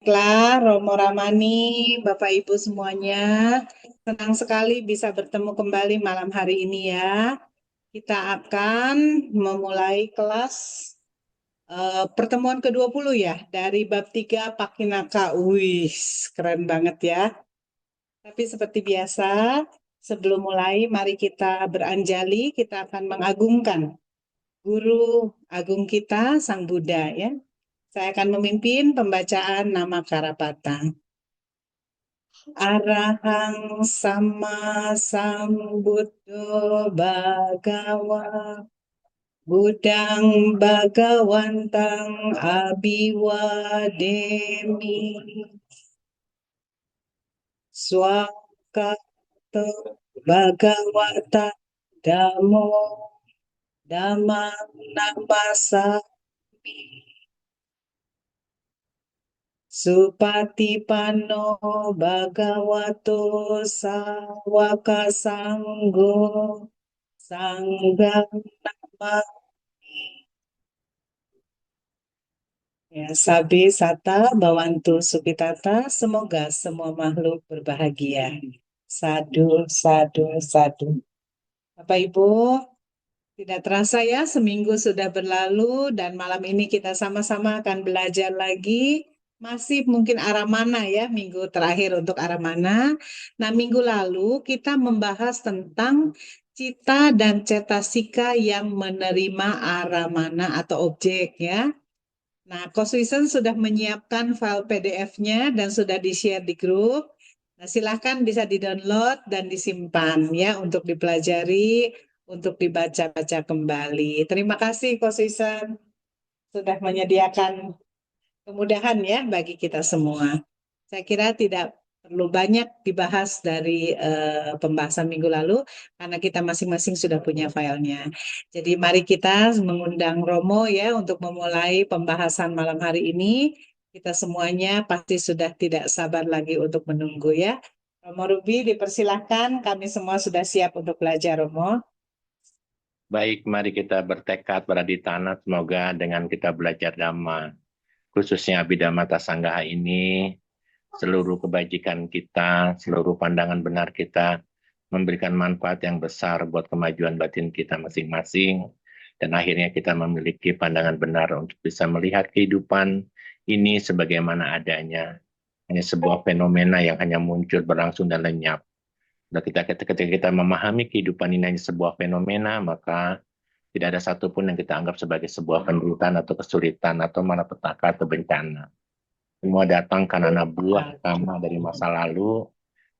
Baiklah, Romo Ramani, Bapak Ibu semuanya, senang sekali bisa bertemu kembali malam hari ini ya. Kita akan memulai kelas pertemuan ke-20 ya, dari bab 3 Pakinaka. Wih, keren banget ya. Tapi seperti biasa, sebelum mulai, mari kita beranjali, kita akan mengagungkan Guru Agung kita, Sang Buddha ya. Saya akan memimpin pembacaan nama Karapata. Arahang sama sambuddho bhagawa Buddhang bhagawantang abiwademi Swakato bhagawata dhammo dhammang namasami Supatipanno bhagavato sawaka sanggo sanggam namami. Ya, sabi sata bawantu sukitata, semoga semua makhluk berbahagia. Sadu, sadu, sadu. Bapak Ibu, tidak terasa ya, seminggu sudah berlalu dan malam ini kita sama-sama akan belajar lagi. Masih mungkin arah mana ya, minggu terakhir untuk arah mana. Nah, minggu lalu kita membahas tentang cita dan cetasika yang menerima arah mana atau objek ya. Nah, Coach sudah menyiapkan file PDF-nya dan sudah di-share di grup. Nah, silahkan bisa di-download dan disimpan ya untuk dipelajari, untuk dibaca-baca kembali. Terima kasih Coach sudah menyediakan kemudahan ya bagi kita semua. Saya kira tidak perlu banyak dibahas dari pembahasan minggu lalu karena kita masing-masing sudah punya filenya. Jadi mari kita mengundang Romo ya untuk memulai pembahasan malam hari ini. Kita semuanya pasti sudah tidak sabar lagi untuk menunggu ya. Romo Ruby dipersilahkan, kami semua sudah siap untuk belajar Romo. Baik, mari kita bertekad beraditana semoga dengan kita belajar Dhamma, khususnya Abhidhamma Sanggaha ini, seluruh kebajikan kita, seluruh pandangan benar kita, memberikan manfaat yang besar buat kemajuan batin kita masing-masing, dan akhirnya kita memiliki pandangan benar untuk bisa melihat kehidupan ini sebagaimana adanya, hanya sebuah fenomena yang hanya muncul, berlangsung, dan lenyap. Dan ketika kita memahami kehidupan ini hanya sebuah fenomena, maka tidak ada satupun yang kita anggap sebagai sebuah penderitaan atau kesulitan atau malapetaka atau bencana. Semua datang karena buah karma dari masa lalu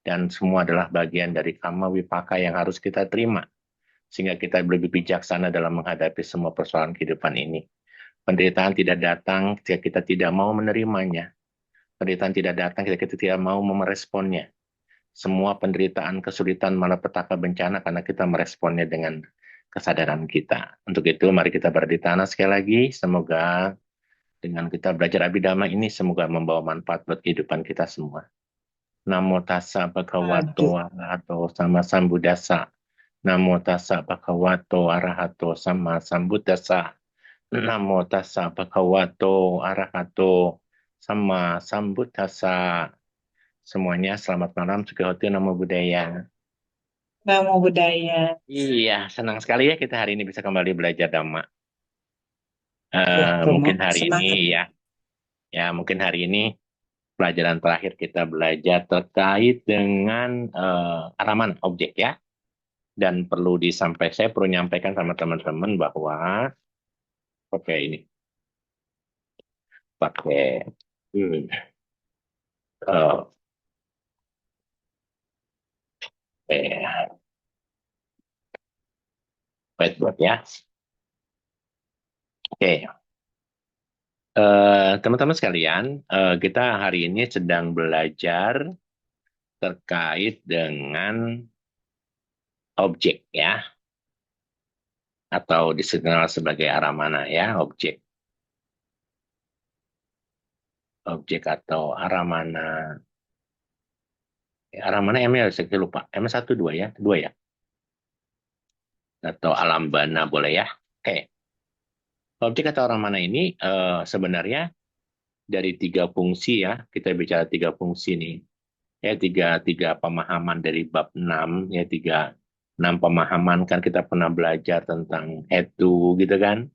dan semua adalah bagian dari karma wipaka yang harus kita terima sehingga kita lebih bijaksana dalam menghadapi semua persoalan kehidupan ini. Penderitaan tidak datang ketika kita tidak mau menerimanya. Penderitaan tidak datang ketika kita tidak mau meresponnya. Semua penderitaan, kesulitan, malapetaka, bencana karena kita meresponnya dengan kesadaran kita. Untuk itu, mari kita berditana sekali lagi. Semoga dengan kita belajar Abhidhamma ini, semoga membawa manfaat buat kehidupan kita semua. Namo tassa bhagavato arahato sama sambuddhassa. Namo tassa bhagavato arahato sama sambuddhassa. Namo tassa bhagavato arahato sama sambuddhassa. Semuanya selamat malam, Sugihoti Namo Buddhaya. Namo Buddhaya. Iya, senang sekali ya kita hari ini bisa kembali belajar Dhamma. Ya, Romo, Mungkin hari ini semangat. mungkin hari ini pelajaran terakhir kita belajar terkait dengan halaman objek ya. Dan saya perlu nyampaikan sama teman-teman bahwa pakai ini, pakai hmm, eh, whiteboard ya. Oke. Teman-teman sekalian, kita hari ini sedang belajar terkait dengan objek ya, atau dikenal sebagai aramana ya, objek atau aramana. Aramana M-nya saya lupa, M 1 2 ya, 2 ya, atau alambana boleh ya. Oke, objek atau aramana ini sebenarnya dari tiga fungsi ya, kita bicara tiga fungsi nih. Ya, tiga pemahaman dari bab 6 ya, enam pemahaman kan kita pernah belajar tentang etu gitu kan.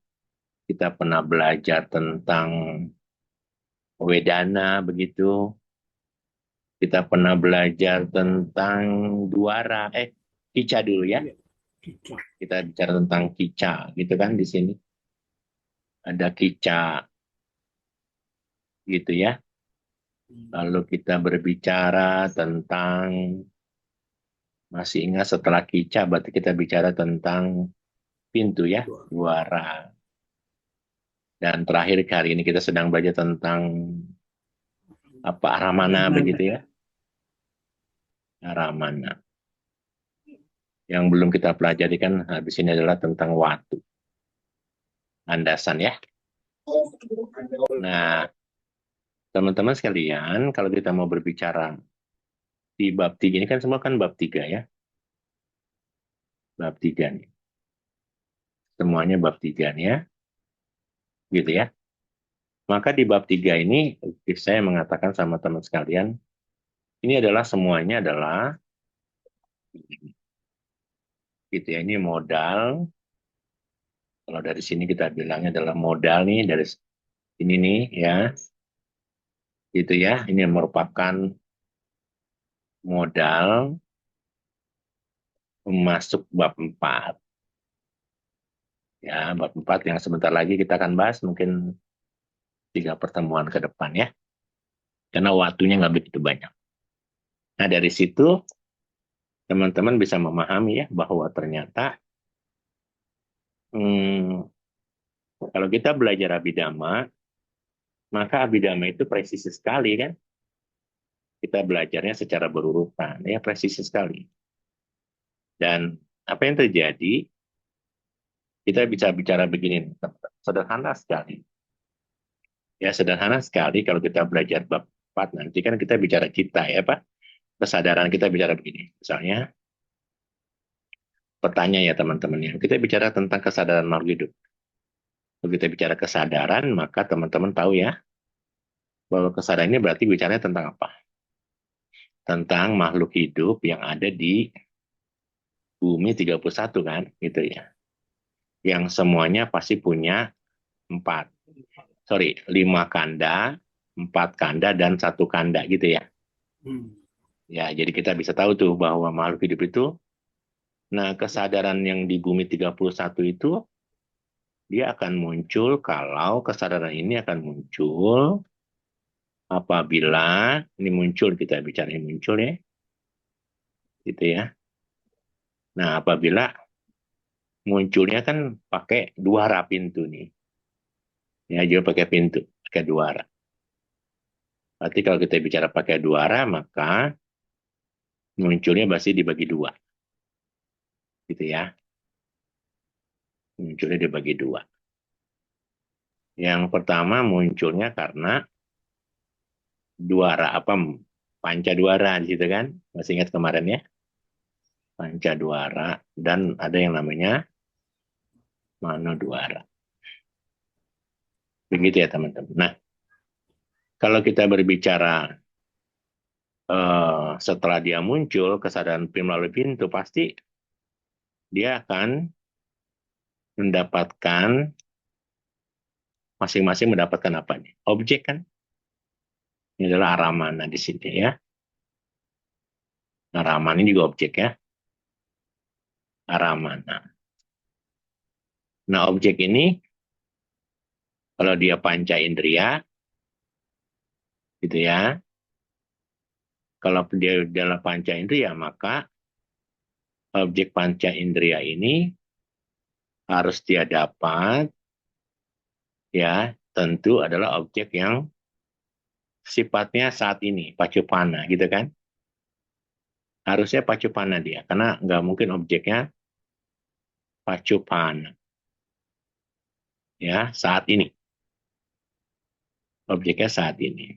Kita pernah belajar tentang wedana begitu. Kita pernah belajar tentang duara, kica dulu ya. Iya, kita. Kita bicara tentang kica gitu kan di sini. Ada kica gitu ya. Lalu kita berbicara tentang, masih ingat setelah kica berarti kita bicara tentang pintu ya, Dua. duara. Dan terakhir hari ini kita sedang belajar tentang apa, aramana Rahman. begitu ya. Aramana. Yang belum kita pelajari kan habis ini adalah tentang watu. Landasan ya. Nah, teman-teman sekalian, kalau kita mau berbicara di bab 3 ini kan semua kan bab 3 ya. Bab 3 nih. Semuanya bab 3 nih ya. Gitu ya. Maka di bab 3 ini saya mengatakan sama teman sekalian, ini adalah semuanya adalah gitu ya, ini modal. Kalau dari sini kita bilangnya adalah modal nih, dari ini nih ya. Gitu ya. Ini merupakan modal masuk bab 4. Ya, bab 4 yang sebentar lagi kita akan bahas mungkin 3 pertemuan ke depan ya. Karena waktunya nggak begitu banyak. Nah, dari situ teman-teman bisa memahami ya bahwa ternyata hmm, kalau kita belajar abidama, maka abidama itu presisi sekali kan. Kita belajarnya secara berurutan, ya presisi sekali. Dan apa yang terjadi, kita bisa bicara begini, sederhana sekali. Ya sederhana sekali kalau kita belajar bab 4 nanti kan kita bicara cita ya Pak. Kesadaran kita bicara begini. Misalnya, pertanyaan ya teman-teman ya. Kita bicara tentang kesadaran makhluk hidup. Kalau kita bicara kesadaran, maka teman-teman tahu ya, bahwa kesadaran ini berarti bicaranya tentang apa? Tentang makhluk hidup yang ada di bumi 31 kan, gitu ya. Yang semuanya pasti punya 4. Sorry, 5 kanda, 4 kanda, dan 1 kanda gitu ya. Ya, jadi kita bisa tahu tuh bahwa makhluk hidup itu, nah kesadaran yang di bumi 31 itu, dia akan muncul kalau kesadaran ini akan muncul apabila ini muncul, kita bicara muncul ya, gitu ya. Nah, apabila munculnya kan pakai duara pintu nih. Ya, juga pakai pintu, pakai duara. Berarti kalau kita bicara pakai duara, maka munculnya pasti dibagi dua. Gitu ya. Munculnya dibagi dua. Yang pertama munculnya karena duara, apa, panca duara di situ kan. Masih ingat kemarin ya? Panca duara. Dan ada yang namanya mano duara. Begitu ya teman-teman. Nah, kalau kita berbicara setelah dia muncul, kesadaran melalui pintu, pasti dia akan mendapatkan, masing-masing mendapatkan apa nih? Objek kan? Ini adalah aramana di sini ya. Aramana ini juga objek ya. Aramana. Nah, objek ini kalau dia panca indera, gitu ya. Kalau dia adalah panca indera, maka objek panca indera ini harus dia dapat, ya, tentu adalah objek yang sifatnya saat ini, pacupana, gitu kan. Harusnya pacupana dia, karena nggak mungkin objeknya pacupana. Ya, saat ini. Objeknya saat ini.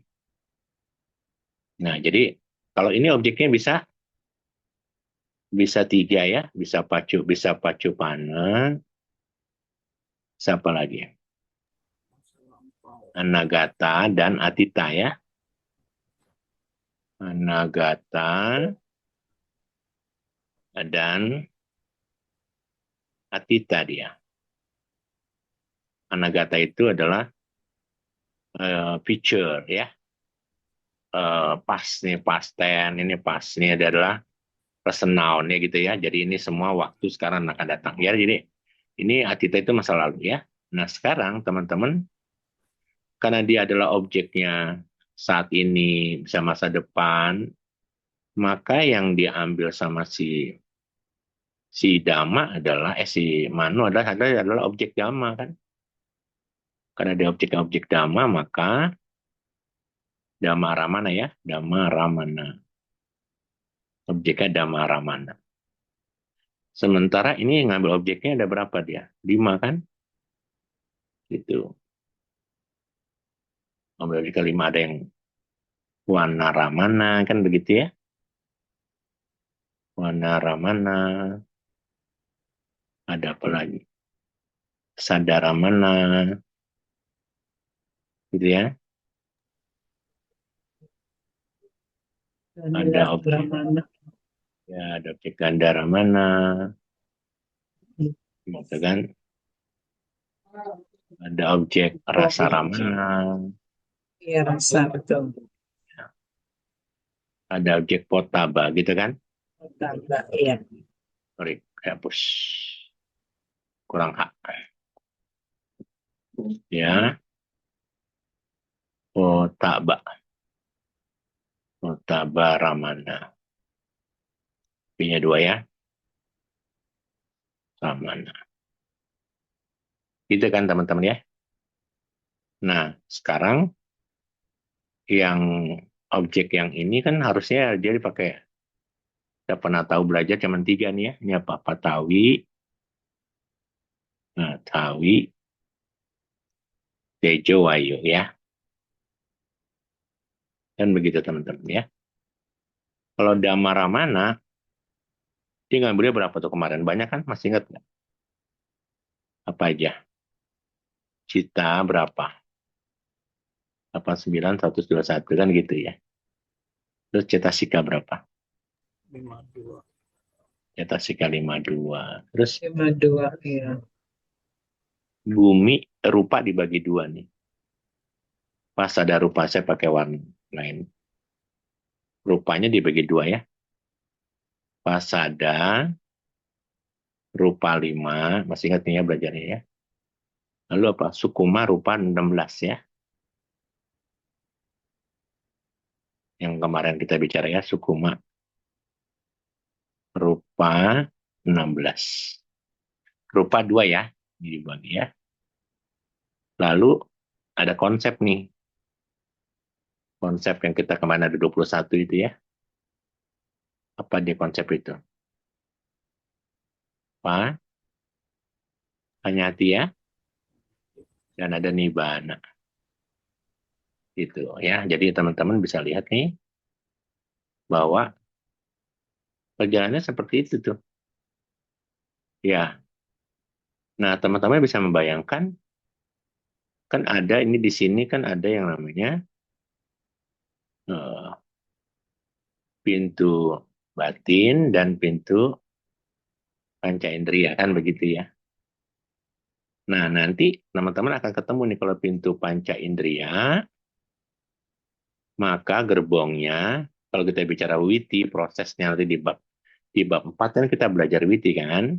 Nah, jadi kalau ini objeknya bisa 3 ya, bisa pacupana, siapa lagi ya? Anagata dan Atita ya. Anagata dan Atita dia. Anagata itu adalah feature ya. Past nih, past tense, ini past ini adalah present noun ya gitu ya. Jadi ini semua waktu sekarang akan datang ya. Jadi ini Atita itu masa lalu ya. Nah sekarang teman-teman, karena dia adalah objeknya saat ini bisa masa depan, maka yang diambil sama si Dhamma adalah si Manu adalah objek Dhamma kan. Karena dia objek-objek Dhamma maka Dhamma Ramana ya, Dhamma Ramana. Objeknya Dhamma Ramana. Sementara ini yang ngambil objeknya ada berapa dia? 5 kan? Gitu. Ngambil objek kelima ada yang Wana Ramana kan begitu ya? Wana Ramana. Ada apa lagi? Sadaramana. Gitu ya. Ada Ganda objek Brahmana. ya, ada objek Gandaramana. Gitu kan? Ada objek Rasa Oh, Ramana. iya rasa betul. Ada objek Potaba gitu kan? Tambah, iya. Sorry, hapus. Kurang hak. Ya, Potaba. Potaba Ramana. Punya 2 ya. Ramana. Gitu kan teman-teman ya. Nah, sekarang yang objek yang ini kan harusnya dia dipakai. Kita pernah tahu belajar cuma 3 nih ya. Ini apa? Patawi, nah, Tawi, Tejo, Wayu ya. Dan begitu teman-teman ya. Kalau Dhamma Ramana, dia ngambilnya berapa tuh kemarin? Banyak kan? Masih ingat nggak? Apa aja? Cita berapa? 89, 121 kan gitu ya. Terus cetasika berapa? 52. Cetasika 52. Terus 52, iya. bumi rupa dibagi 2 nih. Pas ada rupa saya pakai warna lain. Rupanya dibagi 2 ya. Pas ada rupa 5, masih ingat nih ya belajarnya ya. Lalu apa? Sukuma rupa 16 ya. Yang kemarin kita bicara ya, Sukuma rupa 16. Rupa 2 ya, ini dibagi ya. Lalu ada konsep nih. Konsep yang kita kemarin ada 21 itu ya. Apa dia konsep itu? Apa? Hanyati ya. Dan ada Nibbana. Gitu ya. Jadi teman-teman bisa lihat nih bahwa perjalanannya seperti itu tuh. Ya. Nah, teman-teman bisa membayangkan kan ada ini di sini kan ada yang namanya eh, pintu batin dan pintu panca indera kan begitu ya. Nah, nanti teman-teman akan ketemu nih kalau pintu panca indera, maka gerbongnya kalau kita bicara witi, prosesnya nanti di bab 4 kan kita belajar witi kan?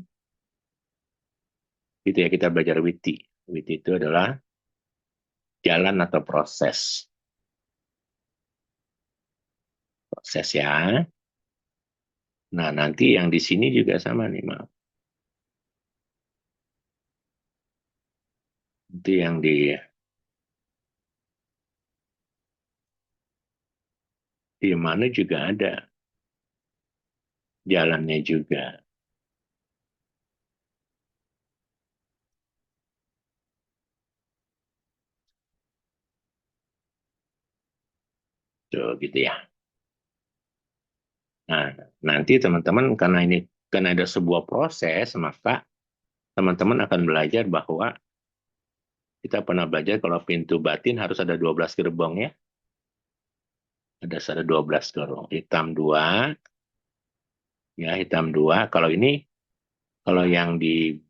Gitu ya kita belajar witi. Witi itu adalah jalan atau proses. Proses ya. Nah, nanti yang di sini juga sama nih, maaf. Itu yang di mana juga ada jalannya juga. Tuh, gitu ya. Nah, nanti teman-teman karena ada sebuah proses, maka teman-teman akan belajar bahwa Kita pernah belajar kalau pintu batin harus ada 12 gerbong ya. Ada 12 gerbong. Hitam dua, ya hitam dua. Kalau yang di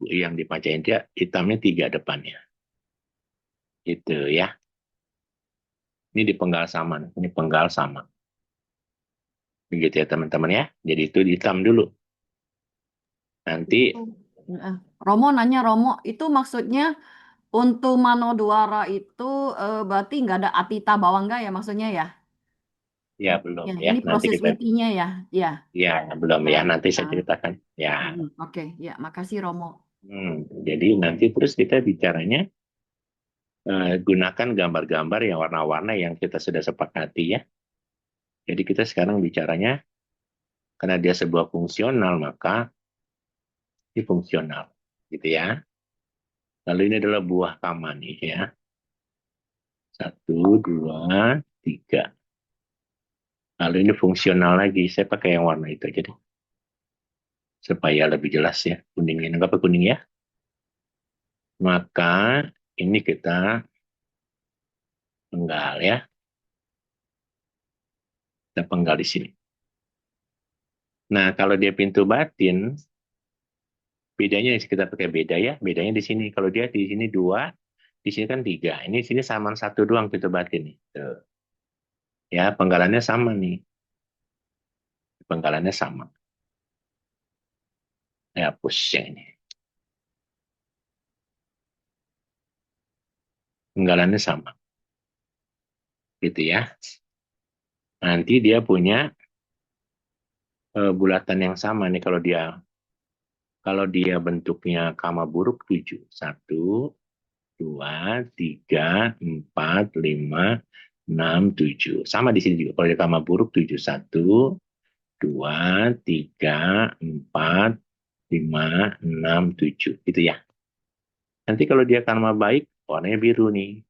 Panca Indera hitamnya tiga depannya. Itu ya. Ini di penggal sama. Ini penggal sama. Begitu ya teman-teman ya. Jadi itu hitam dulu. Nanti Itu. Eh, Romo nanya Romo, itu maksudnya untuk Manodwara itu berarti nggak ada Atita Bawangga ya maksudnya ya? ya belum Ya, ya. ini Nanti proses kita witinya ya. Ya. ya belum ya. Ah, Nanti saya ah. ceritakan. Ya. Oke, ya, makasih Romo. Jadi nanti terus kita bicaranya gunakan gambar-gambar yang warna-warna yang kita sudah sepakati ya. Jadi kita sekarang bicaranya karena dia sebuah fungsional maka ini fungsional gitu ya. Lalu ini adalah buah kama nih ya. Satu, dua, tiga. Lalu ini fungsional lagi. Saya pakai yang warna itu aja deh. Supaya lebih jelas ya. Kuningnya. Enggak apa kuning ya. Maka ini kita penggal ya. Kita penggal di sini. Nah, kalau dia pintu batin, bedanya kita pakai beda ya. Bedanya di sini. Kalau dia di sini dua, di sini kan tiga. Ini di sini sama satu doang pintu batin nih. Tuh. Ya, penggalannya sama nih. Penggalannya sama. Ya, hapus yang ini. Penggalannya sama. Gitu ya. Nanti dia punya bulatan yang sama nih kalau dia bentuknya kama buruk 7. 1, 2, 3, 4, 5, 6, 7. Sama di sini juga. Kalau dia kama buruk 7. 1, 2, 3, 4, 5, 6, 7. Gitu ya. Nanti kalau dia karma baik, warnanya biru nih.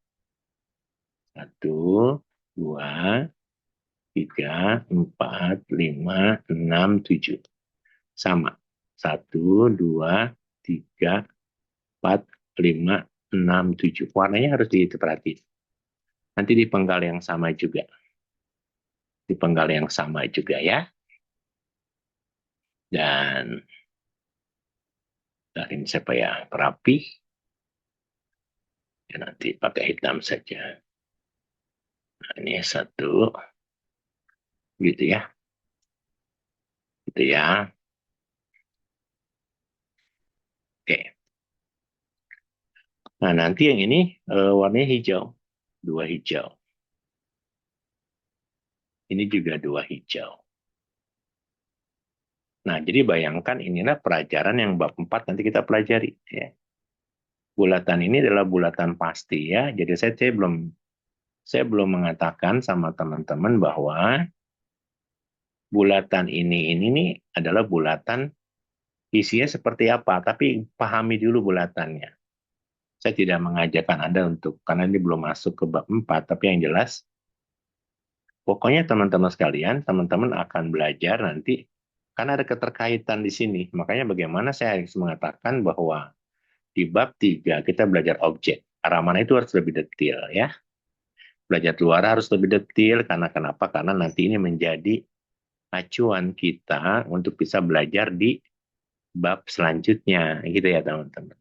1, 2, 3, 4, 5, 6, 7. Sama. 1, 2, 3, 4, 5, 6, 7. Warnanya harus diperhatiin. Nanti dipenggal yang sama juga. Dipenggal yang sama juga ya. Dan dari ini supaya rapi. Ya, nanti pakai hitam saja. Nah, ini satu. Gitu ya. Gitu ya. Oke. Nah, nanti yang ini warnanya hijau. Dua hijau. Ini juga dua hijau. Nah, jadi bayangkan inilah pelajaran yang bab 4 nanti kita pelajari. Ya. Bulatan ini adalah bulatan pasti ya. Jadi saya belum mengatakan sama teman-teman bahwa bulatan ini nih adalah bulatan isinya seperti apa. Tapi pahami dulu bulatannya. Saya tidak mengajarkan Anda karena ini belum masuk ke bab 4. Tapi yang jelas, pokoknya teman-teman sekalian, teman-teman akan belajar nanti. Karena ada keterkaitan di sini. Makanya bagaimana saya harus mengatakan bahwa di bab 3 kita belajar objek. Arah mana itu harus lebih detail ya. Belajar luar harus lebih detail karena kenapa? Karena nanti ini menjadi acuan kita untuk bisa belajar di bab selanjutnya gitu ya teman-teman.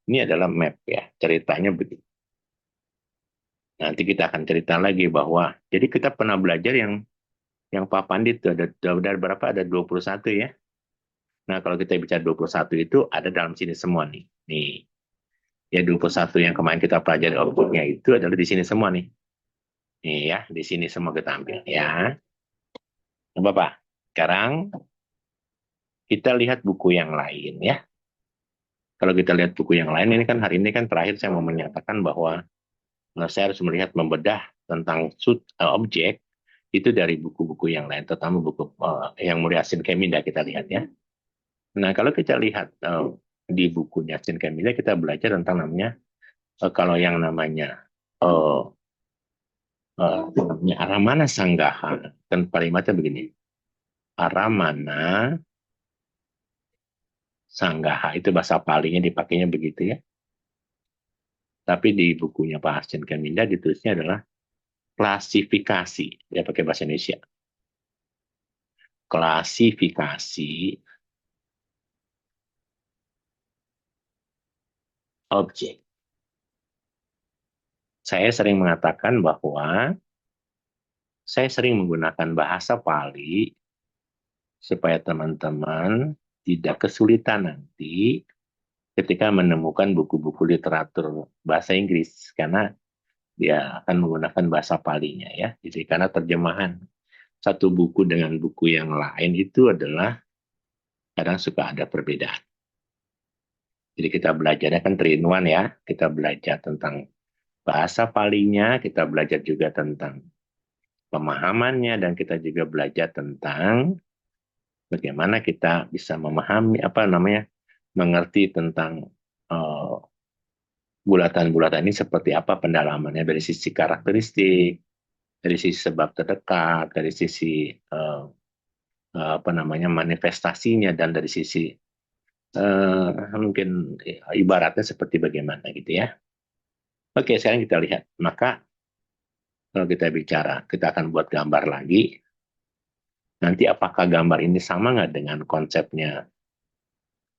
Ini adalah map ya, ceritanya begitu. Nanti kita akan cerita lagi bahwa jadi kita pernah belajar yang Pak Pandit itu ada berapa? Ada 21 ya. Nah, kalau kita bicara 21 itu ada dalam sini semua nih. Nih. Ya 21 yang kemarin kita pelajari objeknya itu adalah di sini semua nih. Nih ya, di sini semua kita ambil ya. Bapak, sekarang kita lihat buku yang lain ya. Kalau kita lihat buku yang lain, ini kan hari ini kan terakhir saya mau menyatakan bahwa saya harus melihat membedah tentang objek itu dari buku-buku yang lain, terutama buku yang Mulia Sin Keminda kita lihat ya. Nah, kalau kita lihat di bukunya Sin Keminda kita belajar tentang namanya kalau yang namanya uh, Aramana Sanggaha kan kalimatnya begini. Aramana Sanggaha itu bahasa Palinya dipakainya begitu ya. Tapi di bukunya Pak Asin Keminda ditulisnya adalah klasifikasi. Dia pakai bahasa Indonesia. Klasifikasi objek. Saya sering mengatakan bahwa saya sering menggunakan bahasa Pali supaya teman-teman tidak kesulitan nanti ketika menemukan buku-buku literatur bahasa Inggris karena dia akan menggunakan bahasa Palinya ya. Jadi karena terjemahan satu buku dengan buku yang lain itu adalah kadang suka ada perbedaan. Jadi kita belajarnya kan 3-in-1 ya. Kita belajar tentang bahasa Palinya, kita belajar juga tentang pemahamannya, dan kita juga belajar tentang bagaimana kita bisa memahami mengerti tentang uh, bulatan-bulatan ini seperti apa pendalamannya dari sisi karakteristik, dari sisi sebab terdekat, dari sisi manifestasinya, dan dari sisi mungkin ibaratnya seperti bagaimana gitu ya. Oke, sekarang kita lihat. Maka kalau kita bicara, kita akan buat gambar lagi. Nanti apakah gambar ini sama nggak dengan konsepnya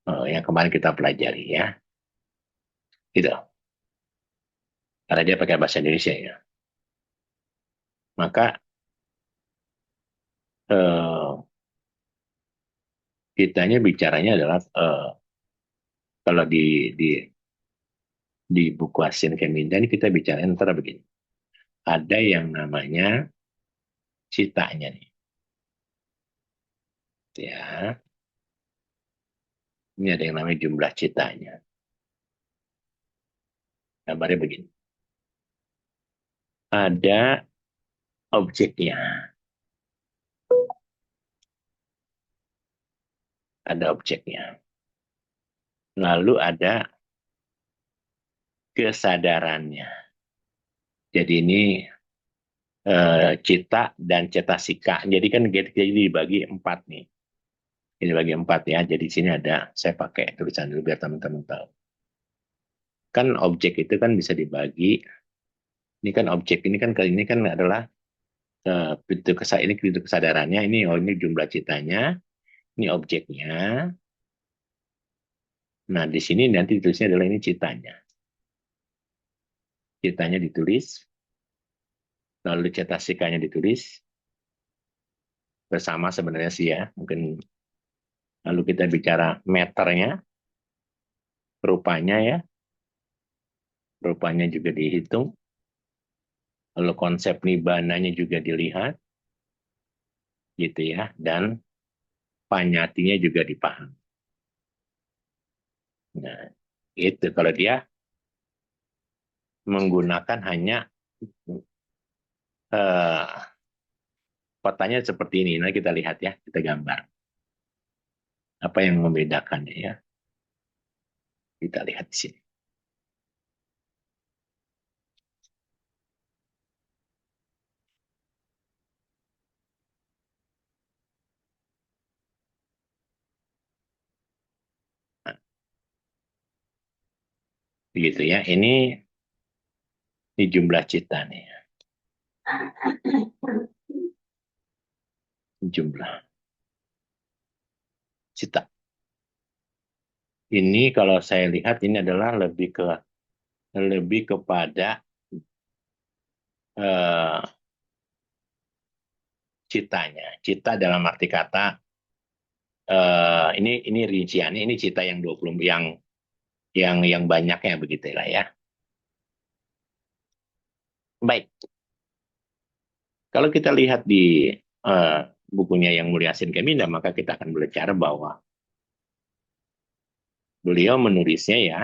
yang kemarin kita pelajari ya? Gitu. Karena dia pakai bahasa Indonesia ya. Maka eh, kitanya bicaranya adalah kalau di buku Asin Keminda ini kita bicara antara begini. Ada yang namanya citanya nih. Ya, ini ada yang namanya jumlah citanya. Gambarnya begini. Ada objeknya. Ada objeknya. Lalu ada kesadarannya. Jadi ini cita dan cetasika. Jadi kan jadi dibagi 4 nih. Ini bagi 4 ya. Jadi di sini ada, saya pakai tulisan dulu biar teman-teman tahu. Kan objek itu kan bisa dibagi. Ini kan objek ini kan kali ini kan adalah ini pintu kesadarannya. Ini jumlah citanya. Ini objeknya. Nah di sini nanti ditulisnya adalah ini citanya. Citanya ditulis. Lalu cetasikanya ditulis. Bersama sebenarnya sih ya. Mungkin lalu kita bicara meternya. Rupanya ya. Rupanya juga dihitung. Lalu konsep nibbananya juga dilihat, gitu ya, dan panyatinya juga dipaham. Nah, itu kalau dia menggunakan hanya eh, kotanya seperti ini. Nah, kita lihat ya, kita gambar. Apa yang membedakannya ya? Kita lihat di sini. Nah, begitu ya. Ini jumlah cita nih. Jumlah cita. Ini kalau saya lihat ini adalah lebih kepada eh, citanya. Cita dalam arti kata ini rinciannya, ini cita yang 20 yang banyaknya begitulah ya. Baik. Kalau kita lihat di bukunya Yang Mulia Asin Keminda, maka kita akan belajar bahwa beliau menulisnya ya,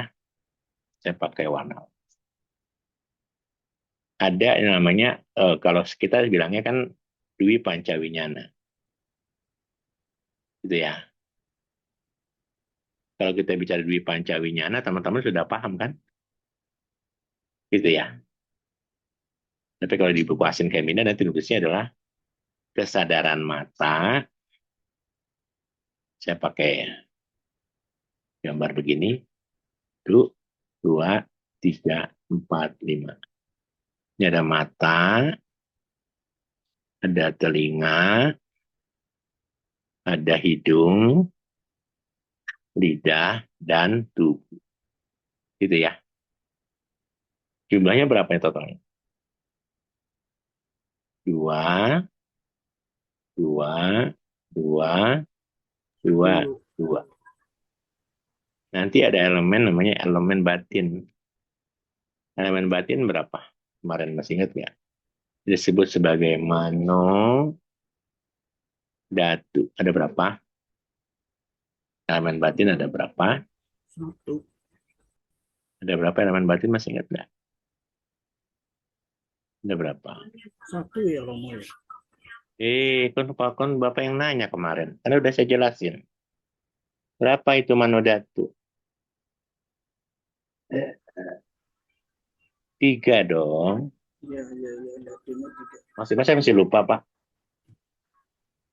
saya pakai warna. Ada yang namanya, kalau kita bilangnya kan Dwi Pancawinyana. Gitu ya. Kalau kita bicara Dwi Pancawinyana, teman-teman sudah paham kan? Gitu ya. Tapi kalau di buku Asin Keminda nanti tulisnya adalah kesadaran mata. Saya pakai gambar begini. 1, 2, 3, 4, 5. Ini ada mata, ada telinga, ada hidung, lidah, dan tubuh. Gitu ya. Jumlahnya berapa ya totalnya? 2, 2, 2, 2, 2. Nanti ada elemen namanya elemen batin. Elemen batin berapa? Kemarin masih ingat nggak? Disebut sebagai mano datu. Ada berapa? Elemen batin ada berapa? Satu. Ada berapa elemen batin masih ingat nggak? Ada berapa? Satu ya Romo ya. Kon Bapak yang nanya kemarin. Karena udah saya jelasin. Berapa itu mano datu? 3 dong. Iya, iya, iya. Datunya tiga. Saya masih lupa, Pak.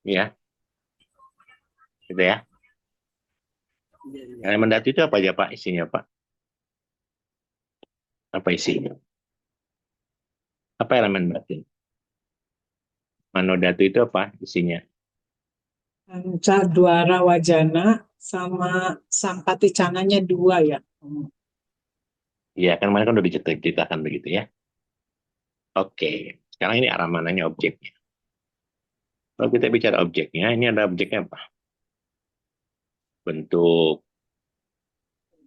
Ya, gitu ya. Iya, iya. Elemen datu itu apa aja, Pak? Isinya, Pak? Apa isinya? Apa elemen batin? Mano datu itu apa isinya? Panca Dwara Wajana sama Sampaticananya 2 ya. Iya, kan kemarin kan udah diceritakan begitu ya. Oke, sekarang ini arah mananya objeknya. Kalau kita bicara objeknya, ini ada objeknya apa? Bentuk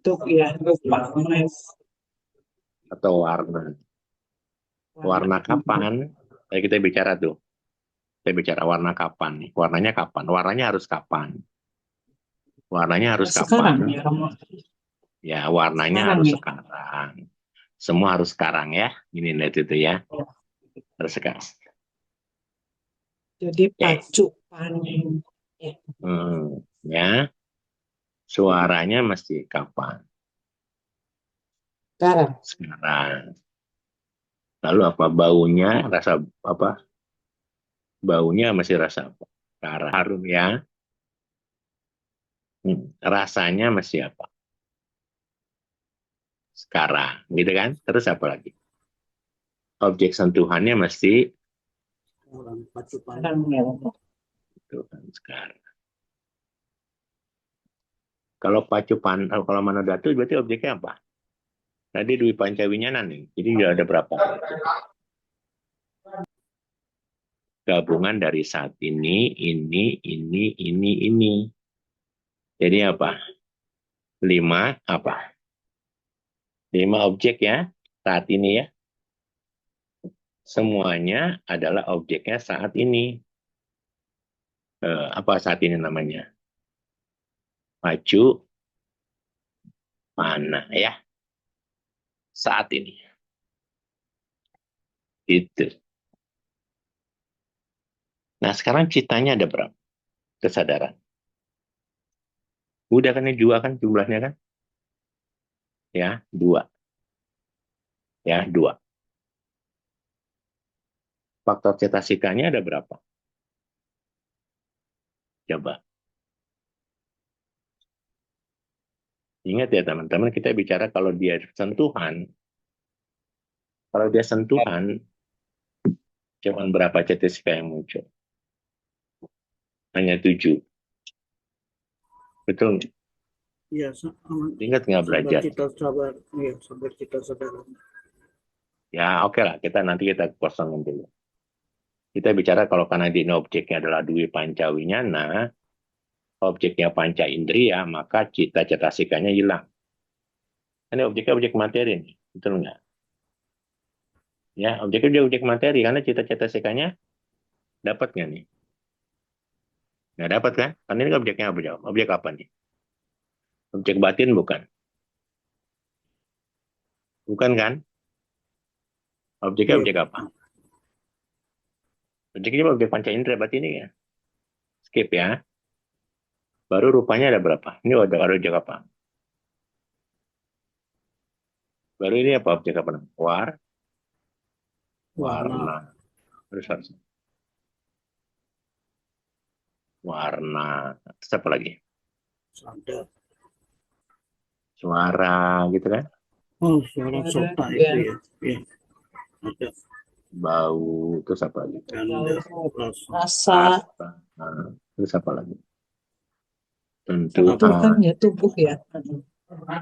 Untuk ya lupa. atau warna. Warna kapan? Tadi kita bicara tuh. Kita bicara warna kapan nih? Warnanya kapan? Warnanya harus kapan? Warnanya harus Sekarang kapan? ya Romo. Ya, warnanya Sekarang harus ya. sekarang. Semua harus sekarang ya. Ini lihat itu ya. Harus sekarang. Jadi Oke. pacupan. Ya. Ya. Suaranya mesti kapan? Sekarang. Sekarang. Lalu apa baunya? Rasa apa? Baunya masih rasa apa? Harum ya. Rasanya masih apa? Sekarang, gitu kan? Terus apa lagi? Objek sentuhannya mesti Orang pacupan. Sekarang ya Romo. itu kan sekarang. Kalau manodatu berarti objeknya apa? Tadi Dwi Pancawinyanan nih. Jadi ada berapa? Gabungan dari saat ini. Jadi apa? 5 apa? 5 objek ya saat ini ya. Semuanya adalah objeknya saat ini. Apa saat ini namanya? Pacu, mana ya? Saat ini. Itu. Nah sekarang citanya ada berapa? Kesadaran. Udah kan ini 2 kan jumlahnya kan? Ya, 2. Ya, 2. Faktor cetasikanya ada berapa? Coba. Ingat ya teman-teman, kita bicara kalau dia sentuhan. Kalau dia sentuhan, cuman berapa cetasika yang muncul? Hanya 7. Betul? Iya, Ingat nggak belajar? sabar. Iya, sabar kita saudara. Ya oke lah, nanti kita kosongin dulu. Kita bicara kalau karena di ini objeknya adalah Dwi Pancawinyana, objeknya panca indria, maka cita cetasikanya hilang. Ini objeknya objek materi nih, betul nggak? Ya, objeknya dia objek materi, karena cita cetasikanya dapat nggak nih? Nggak dapat kan? Karena ini objeknya objek apa nih? Objek batin bukan? Bukan kan? Objeknya Iya. objek apa? Objeknya objek panca indera berarti ini ya. Skip ya. Baru rupanya ada berapa? Ini ada objek apa? Baru ini apa objek apa? Warna. Terus harus warna. Terus apa lagi? Sadar. Suara gitu kan? Oh, suara sota itu ya, ya. Iya, ada bau, terus apa lagi? ganda, bau, rasa, rasa, Rasa, terus apa lagi? itu kan Sentuhan. ya tubuh ya.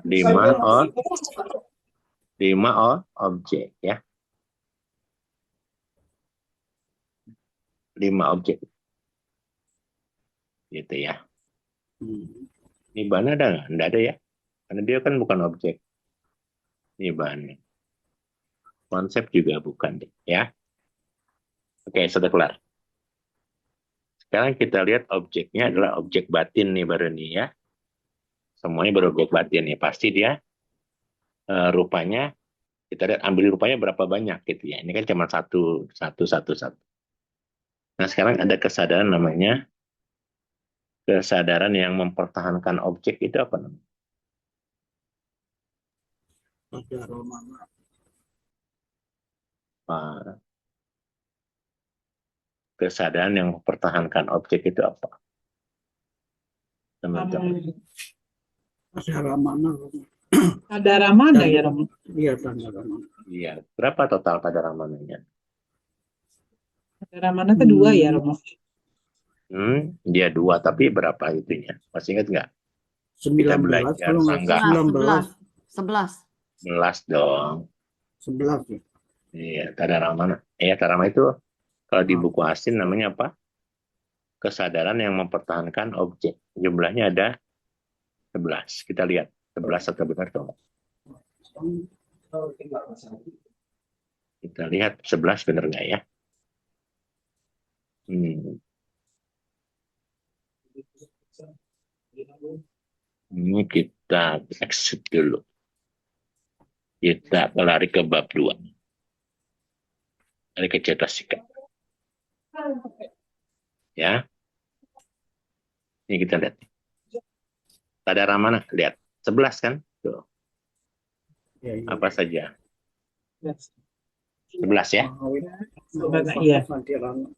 Lima, rasa, lima objek ya. 5 objek gitu ya. hmm, Ini bahan ada nggak? Nggak ada ya. Karena dia kan bukan objek. Ini bahan. Konsep juga bukan deh ya. Oke, sudah kelar. Sekarang kita lihat objeknya adalah objek batin nih baru nih ya. Semuanya berobjek batin nih. Pasti dia rupanya kita lihat ambil rupanya berapa banyak gitu ya. Ini kan cuma satu, satu, satu, satu. Nah sekarang ada kesadaran namanya kesadaran yang mempertahankan objek itu apa namanya? ada aroma, Apa? Kesadaran yang mempertahankan objek itu apa? Teman-teman. ada ramana, Ada Ramana ya, Romo? iya tanda ramana. Iya, berapa total pada ramananya? Ada Ramana kedua ya, Romo? Dia 2, tapi berapa itunya? Masih ingat nggak? Kita 19 belajar kalau nggak sangga 11, 19, 11. 11 dong. 11 ya. Iya, Tadaramana. Tadarama itu kalau di Oh, buku Asin namanya apa? Kesadaran yang mempertahankan objek. Jumlahnya ada 11. Kita lihat 11 atau benar atau enggak. Kita lihat 11 benar nggak ya? Ini kita exit dulu. Kita lari ke bab 2. Lari ke cetasika. Ya, ini kita lihat. Tadaramana, lihat. 11 kan? Tuh. iya, iya. Apa saja? 11 ya? Sebenarnya iya. 11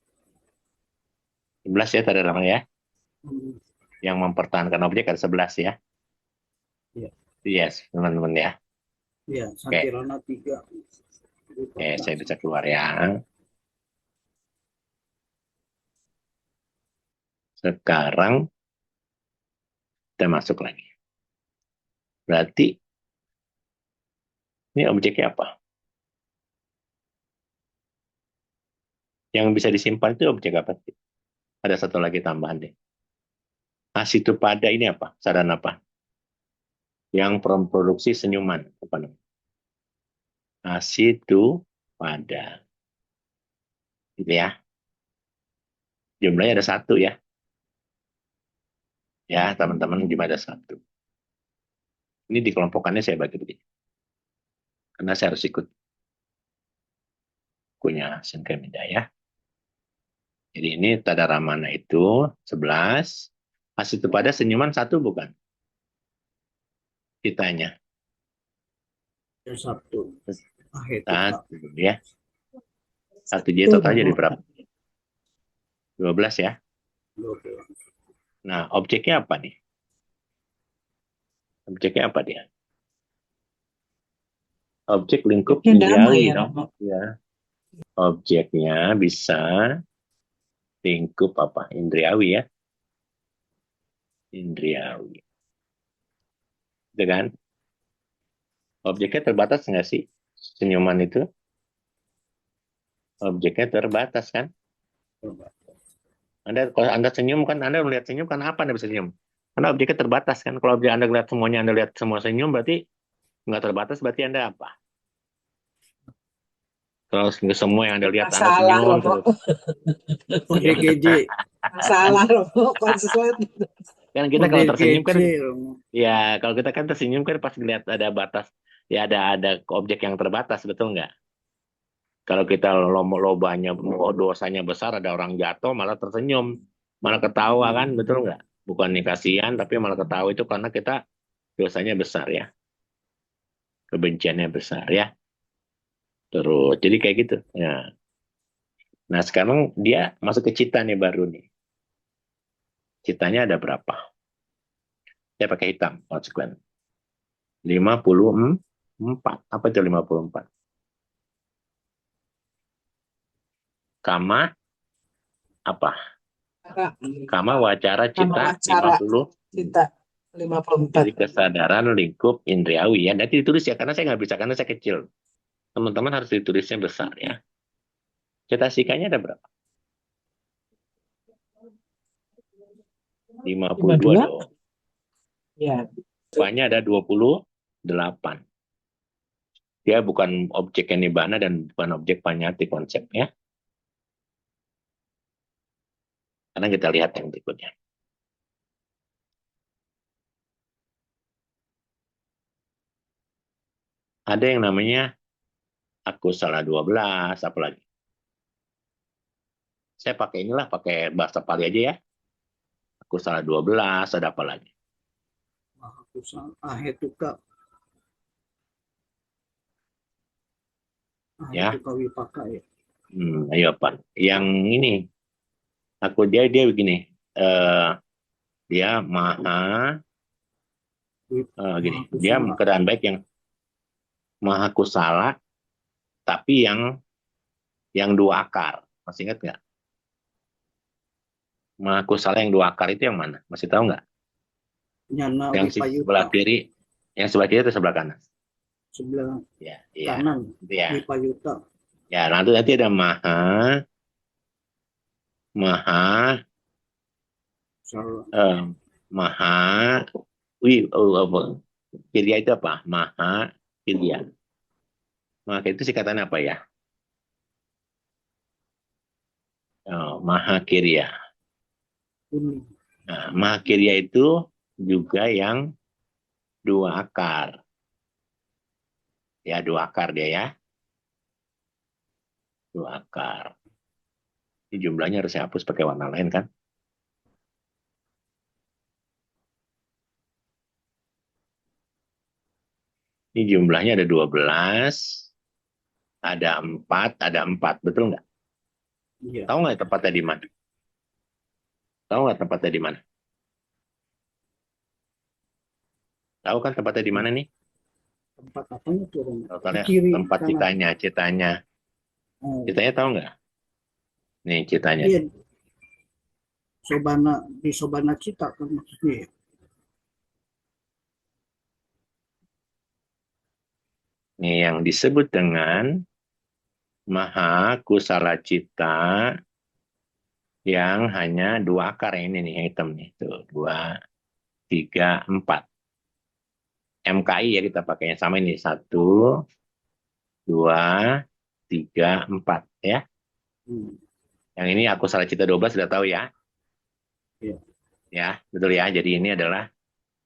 ya Tadaramana ya? Hmm, Yang mempertahankan objek ada 11 ya? Iya. Yes, teman-teman ya. iya, Santirana 3. Oke, saya bisa keluar ya. Sekarang kita masuk lagi. Berarti ini objeknya apa? Yang bisa disimpan itu objek apa sih? Ada satu lagi tambahan deh. Asitupada ini apa? Saran apa? Yang memproduksi senyuman. Apa namanya? Asitupada. Gitu ya. Jumlahnya ada 1 ya. Ya, teman-teman jumlah ada 1. Ini dikelompokkannya saya bagi begini. Karena saya harus ikut bukunya Senkemida ya. Jadi ini Tadaramana itu 11. Asitupada senyuman 1 bukan? Ditanya. Ya, 1. Itu 1 ya. 1 J total jadi berapa? 12 ya. 12. Nah, objeknya apa nih? Objeknya apa dia? Objek lingkup Objeknya dhamma indriawi ya, dong. Romo? Ya. Objeknya bisa lingkup apa? Indriawi ya. Indriawi. Gitu kan? Objeknya terbatas nggak sih? Senyuman itu? Objeknya terbatas kan? Kalau Anda senyum kan, Anda melihat senyum kan apa Anda bisa senyum? Karena objeknya terbatas kan. Kalau objek Anda lihat semuanya, Anda lihat semua senyum berarti nggak terbatas, berarti Anda apa? Terus semua yang Anda lihat Anda Masalah, senyum Romo. terus. ODGJ. Masalah, Romo. Konslet. Kan kita kalau tersenyum kan, ODGJ, Romo. ya kalau kita kan tersenyum kan pas lihat ada batas, ya ada objek yang terbatas, betul nggak? Kalau kita lobanya, dosanya besar, ada orang jatuh malah tersenyum, malah ketawa kan, betul nggak? Bukan nih kasihan, tapi malah ketawa itu karena kita dosanya besar ya, kebenciannya besar ya. Terus jadi kayak gitu. Ya. Nah sekarang dia masuk ke cita nih baru nih. Citanya ada berapa? Saya pakai hitam konsekuen. 54. 4. Apa itu 54? Kama apa? Cara, Kama wacara Kama cita wacara 50. cita 54. Jadi kesadaran lingkup indriawi ya. Nanti ditulis ya, karena saya nggak bisa, karena saya kecil. Teman-teman harus ditulisnya besar ya. Cetasikanya ada berapa? 52 52? dong. Ya. Banyak ada 28. Dia bukan objek yang nibbana dan bukan objek panyati konsepnya. Karena kita lihat yang berikutnya. Ada yang namanya aku salah 12, apalagi. Saya pakai inilah, pakai bahasa Pali aja ya. Aku salah 12, ada apa lagi? Mahakusala ahetuka Ya. ahetuka wipaka ya. Ayo apa? Yang ini, dia begini. Dia maha gini. Dia Mahakusala. keadaan baik yang maha kusala, tapi yang dua akar. Masih ingat nggak? Maha kusala yang dua akar itu yang mana? Masih tahu nggak? Nyana Yang sebelah wipayuta kiri, yang sebelah kiri atau sebelah kanan? sebelah Ya, iya. kanan Itu ya. wipayuta. Ya, nanti ada maha Salah. maha kirya itu apa? Maha kirya. Maka itu singkatannya apa ya? Maha kirya. Kuning. Nah, maha kirya itu juga yang dua akar. Ya, dua akar dia ya. Dua akar. Ini jumlahnya harus saya hapus pakai warna lain kan? Ini jumlahnya ada 12, ada 4, betul nggak? Iya. Tahu nggak tempatnya di mana? Tahu nggak tempatnya di mana? Tahu kan tempatnya di mana nih? Tempat apanya turun? Totalnya Kiri tempat kanan. citanya. Oh. Citanya tahu nggak? Nih citanya. Iya. Di Sobana Cita kan maksudnya ya. Nih yang disebut dengan maha kusala cita yang hanya dua akar ini nih, yang hitam nih. Tuh, 2, 3, 4. MKI ya kita pakainya sama ini. 1, 2, 3, 4 ya. Yang ini aku salah cita 12 sudah tahu ya. Iya. Ya, betul ya. Jadi ini adalah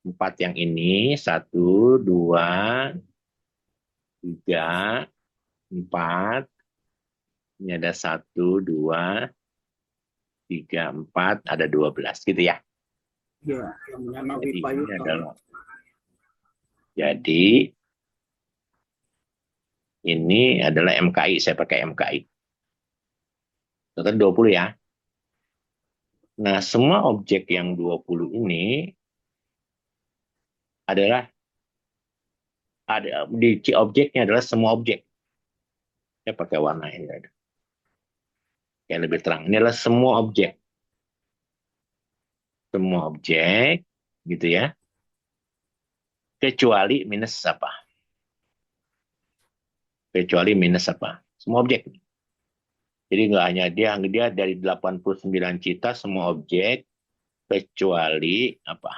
4 yang ini. 1, 2, 3, 4. Ini ada 1, 2, 3, 4. Ada 12 gitu ya. Iya, yang Nyana Jadi ini wipayuta. adalah. Jadi ini adalah MKI. Saya pakai MKI. Total 20 ya. Nah, semua objek yang 20 ini adalah di objeknya adalah semua objek. Saya pakai warna ini ada. Yang lebih terang. Ini adalah semua objek. Semua objek gitu ya. Kecuali minus apa? Kecuali minus apa? Semua objek. Jadi nggak hanya dia dari 89 cita semua objek kecuali apa?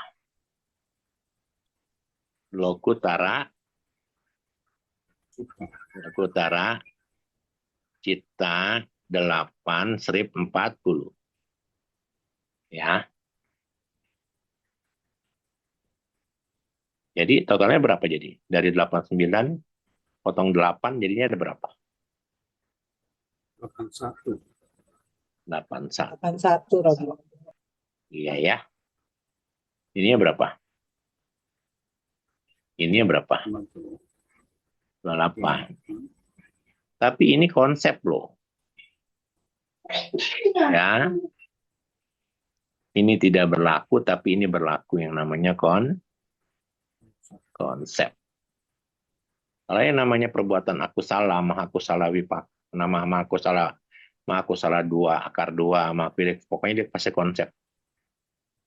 Lokutara cita 8 strip 40. Ya. Jadi totalnya berapa jadi? Dari 89 potong 8 jadinya ada berapa? 81. 81. 81, Romo. Iya ya. Ininya berapa? Ininya berapa? 28. Tapi ini konsep loh. Ya. Ini tidak berlaku, tapi ini berlaku yang namanya konsep. Kalau yang namanya perbuatan aku salah, maha aku salah wipak, nama maha aku salah dua, akar dua, maha pilih, pokoknya dia pasti konsep.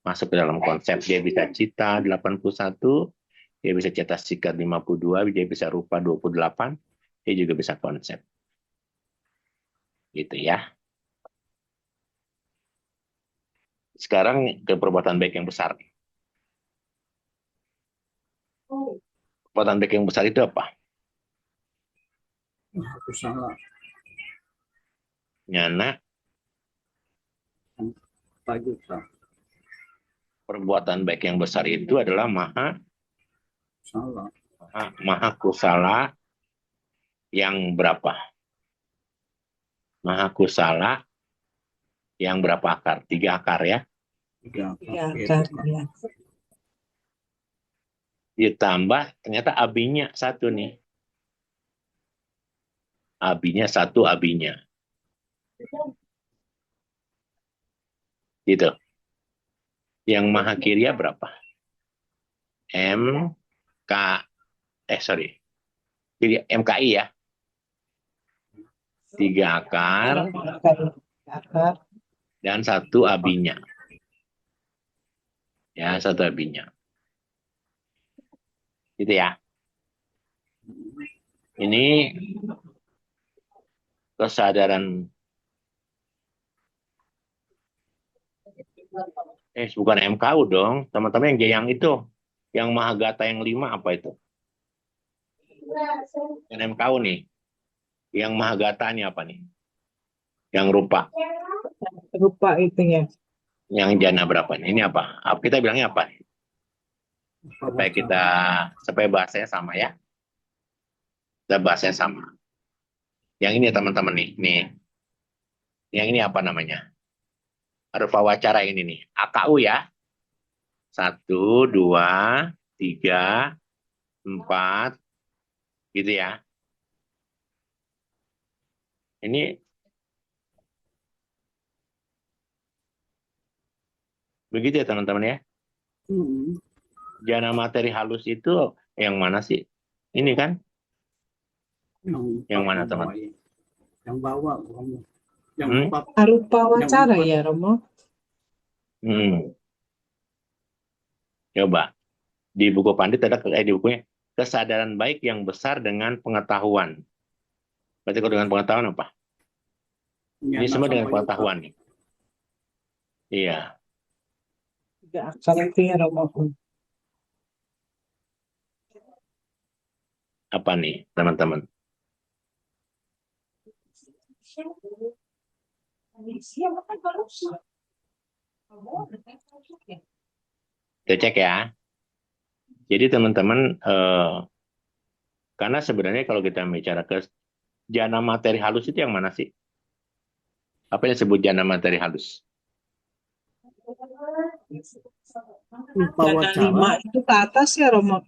Masuk ke dalam konsep, dia bisa cita 81, dia bisa cetak sikat 52, dia bisa rupa 28, dia juga bisa konsep. Gitu ya. Sekarang ke perbuatan baik yang besar. Perbuatan baik yang besar itu apa? Aku salah. Nyana, Pak Juta. perbuatan baik yang besar itu adalah Salah. maha kusala yang berapa? Maha kusala yang berapa akar? 3 akar ya. 3 Iya, akar. Kak. Iya. Ditambah ternyata abinya satu nih. Abinya satu abinya. Gitu. Yang maha kirya berapa? M K sorry. MKI ya. 3 akar Akar. dan 1 abinya. Ya, 1 abinya. Gitu ya. Ini kesadaran bukan MKU dong, teman-teman yang itu, yang Mahagata yang 5 apa itu? Yang MKU nih, yang Mahagatanya apa nih? Yang rupa, Rupa itu ya. yang jana berapa nih? Ini apa? Kita bilangnya apa? Supaya bahasanya sama ya. Kita bahasanya sama. Yang ini teman-teman nih. Yang ini apa namanya? Rupa wacara ini nih. AKU ya. 1, 2, 3, 4, gitu ya. Ini begitu ya teman-teman ya. Jana materi halus itu yang mana sih? Ini kan? Yang mana teman? Yang bawah. Yang Hmm? Arupa wacara ya, Romo. Coba. Di buku Pandit ada di bukunya kesadaran baik yang besar dengan pengetahuan. Berarti kalau dengan pengetahuan apa? Ini semua dengan pengetahuan nih. Iya. 3 akar itu ya, Romo. Apa nih teman-teman? Kita cek ya. Jadi teman-teman, karena sebenarnya kalau kita bicara ke jana materi halus itu yang mana sih? Apa yang disebut jana materi halus? Rupa Jana wacara. 5 itu ke atas ya, Romo.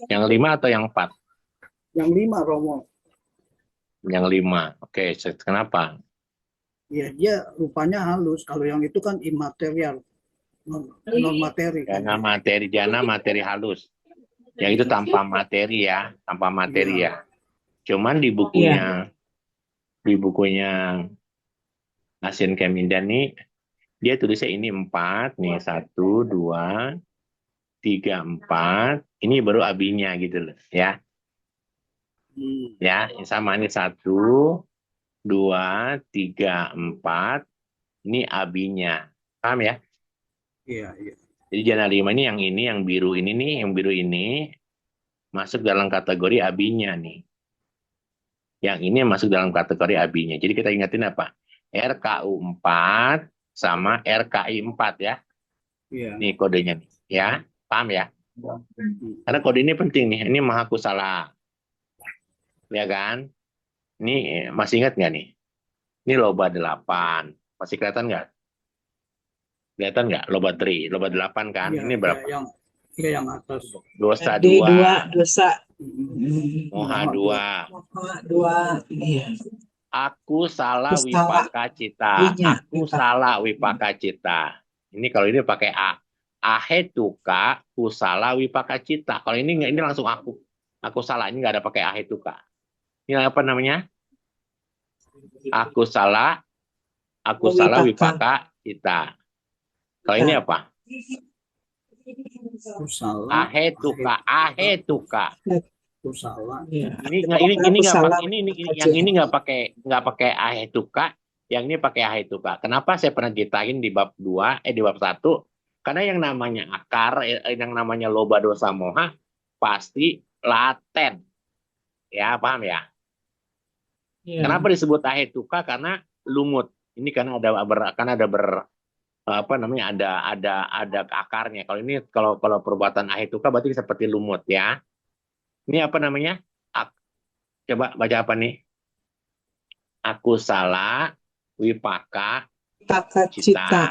Yang 5 atau yang 4? Yang 5, Romo. Yang 5. Oke, kenapa? Ya, dia rupanya halus. Kalau yang itu kan imaterial. Non materi. Jana materi halus. Yang itu tanpa materi ya, tanpa materi ya. Cuman di bukunya Asin Kemindan nih, dia tulisnya ini 4 nih, 1, 2, 3, 4. Ini baru abinya gitu loh, ya. Ya, sama ini 1, 2, 3, 4. Ini abinya. Paham ya? Iya. Jadi jana 5 ini yang biru ini nih, yang biru ini masuk dalam kategori abinya nih. Yang ini masuk dalam kategori abinya. Jadi kita ingatin apa? RKU 4 sama RKI 4 ya. Iya. Ini kodenya nih, ya. Paham ya? Karena kode ini penting nih. Ini maha kusala. Ya kan? Ini masih ingat nggak nih? Ini loba 8. Masih kelihatan nggak? Kelihatan nggak? Loba 3, loba 8 kan? Iya, Ini berapa? yang atas. Dosa D2, 2. dosa. Moha 2. Moha 2. Iya. Aku salah wipaka cita. Aku salah wipaka cita. Ini kalau ini pakai A. ahetuka kusala wipakacita. Kalau ini nggak, ini langsung aku salah, ini nggak ada pakai ahetuka. Ini apa namanya? Aku salah Wipaka. wipakacita. Kalau ini apa? Kusala, Ahetuka. kusala. Ya. Ini nggak Kusala pakai ini yang wipakacita. ini nggak pakai ahetuka, yang ini pakai ahetuka. Kenapa saya pernah ceritain di bab 2 di bab 1? Karena yang namanya akar, yang namanya loba dosa moha pasti laten. Ya, paham ya? Ya. Kenapa disebut ahetuka? Karena lumut. Ini karena ada apa namanya, ada akarnya. Kalau ini kalau perbuatan ahetuka berarti seperti lumut ya. Ini apa namanya? Coba baca apa nih? Aku salah wipaka Wipakacita. cita.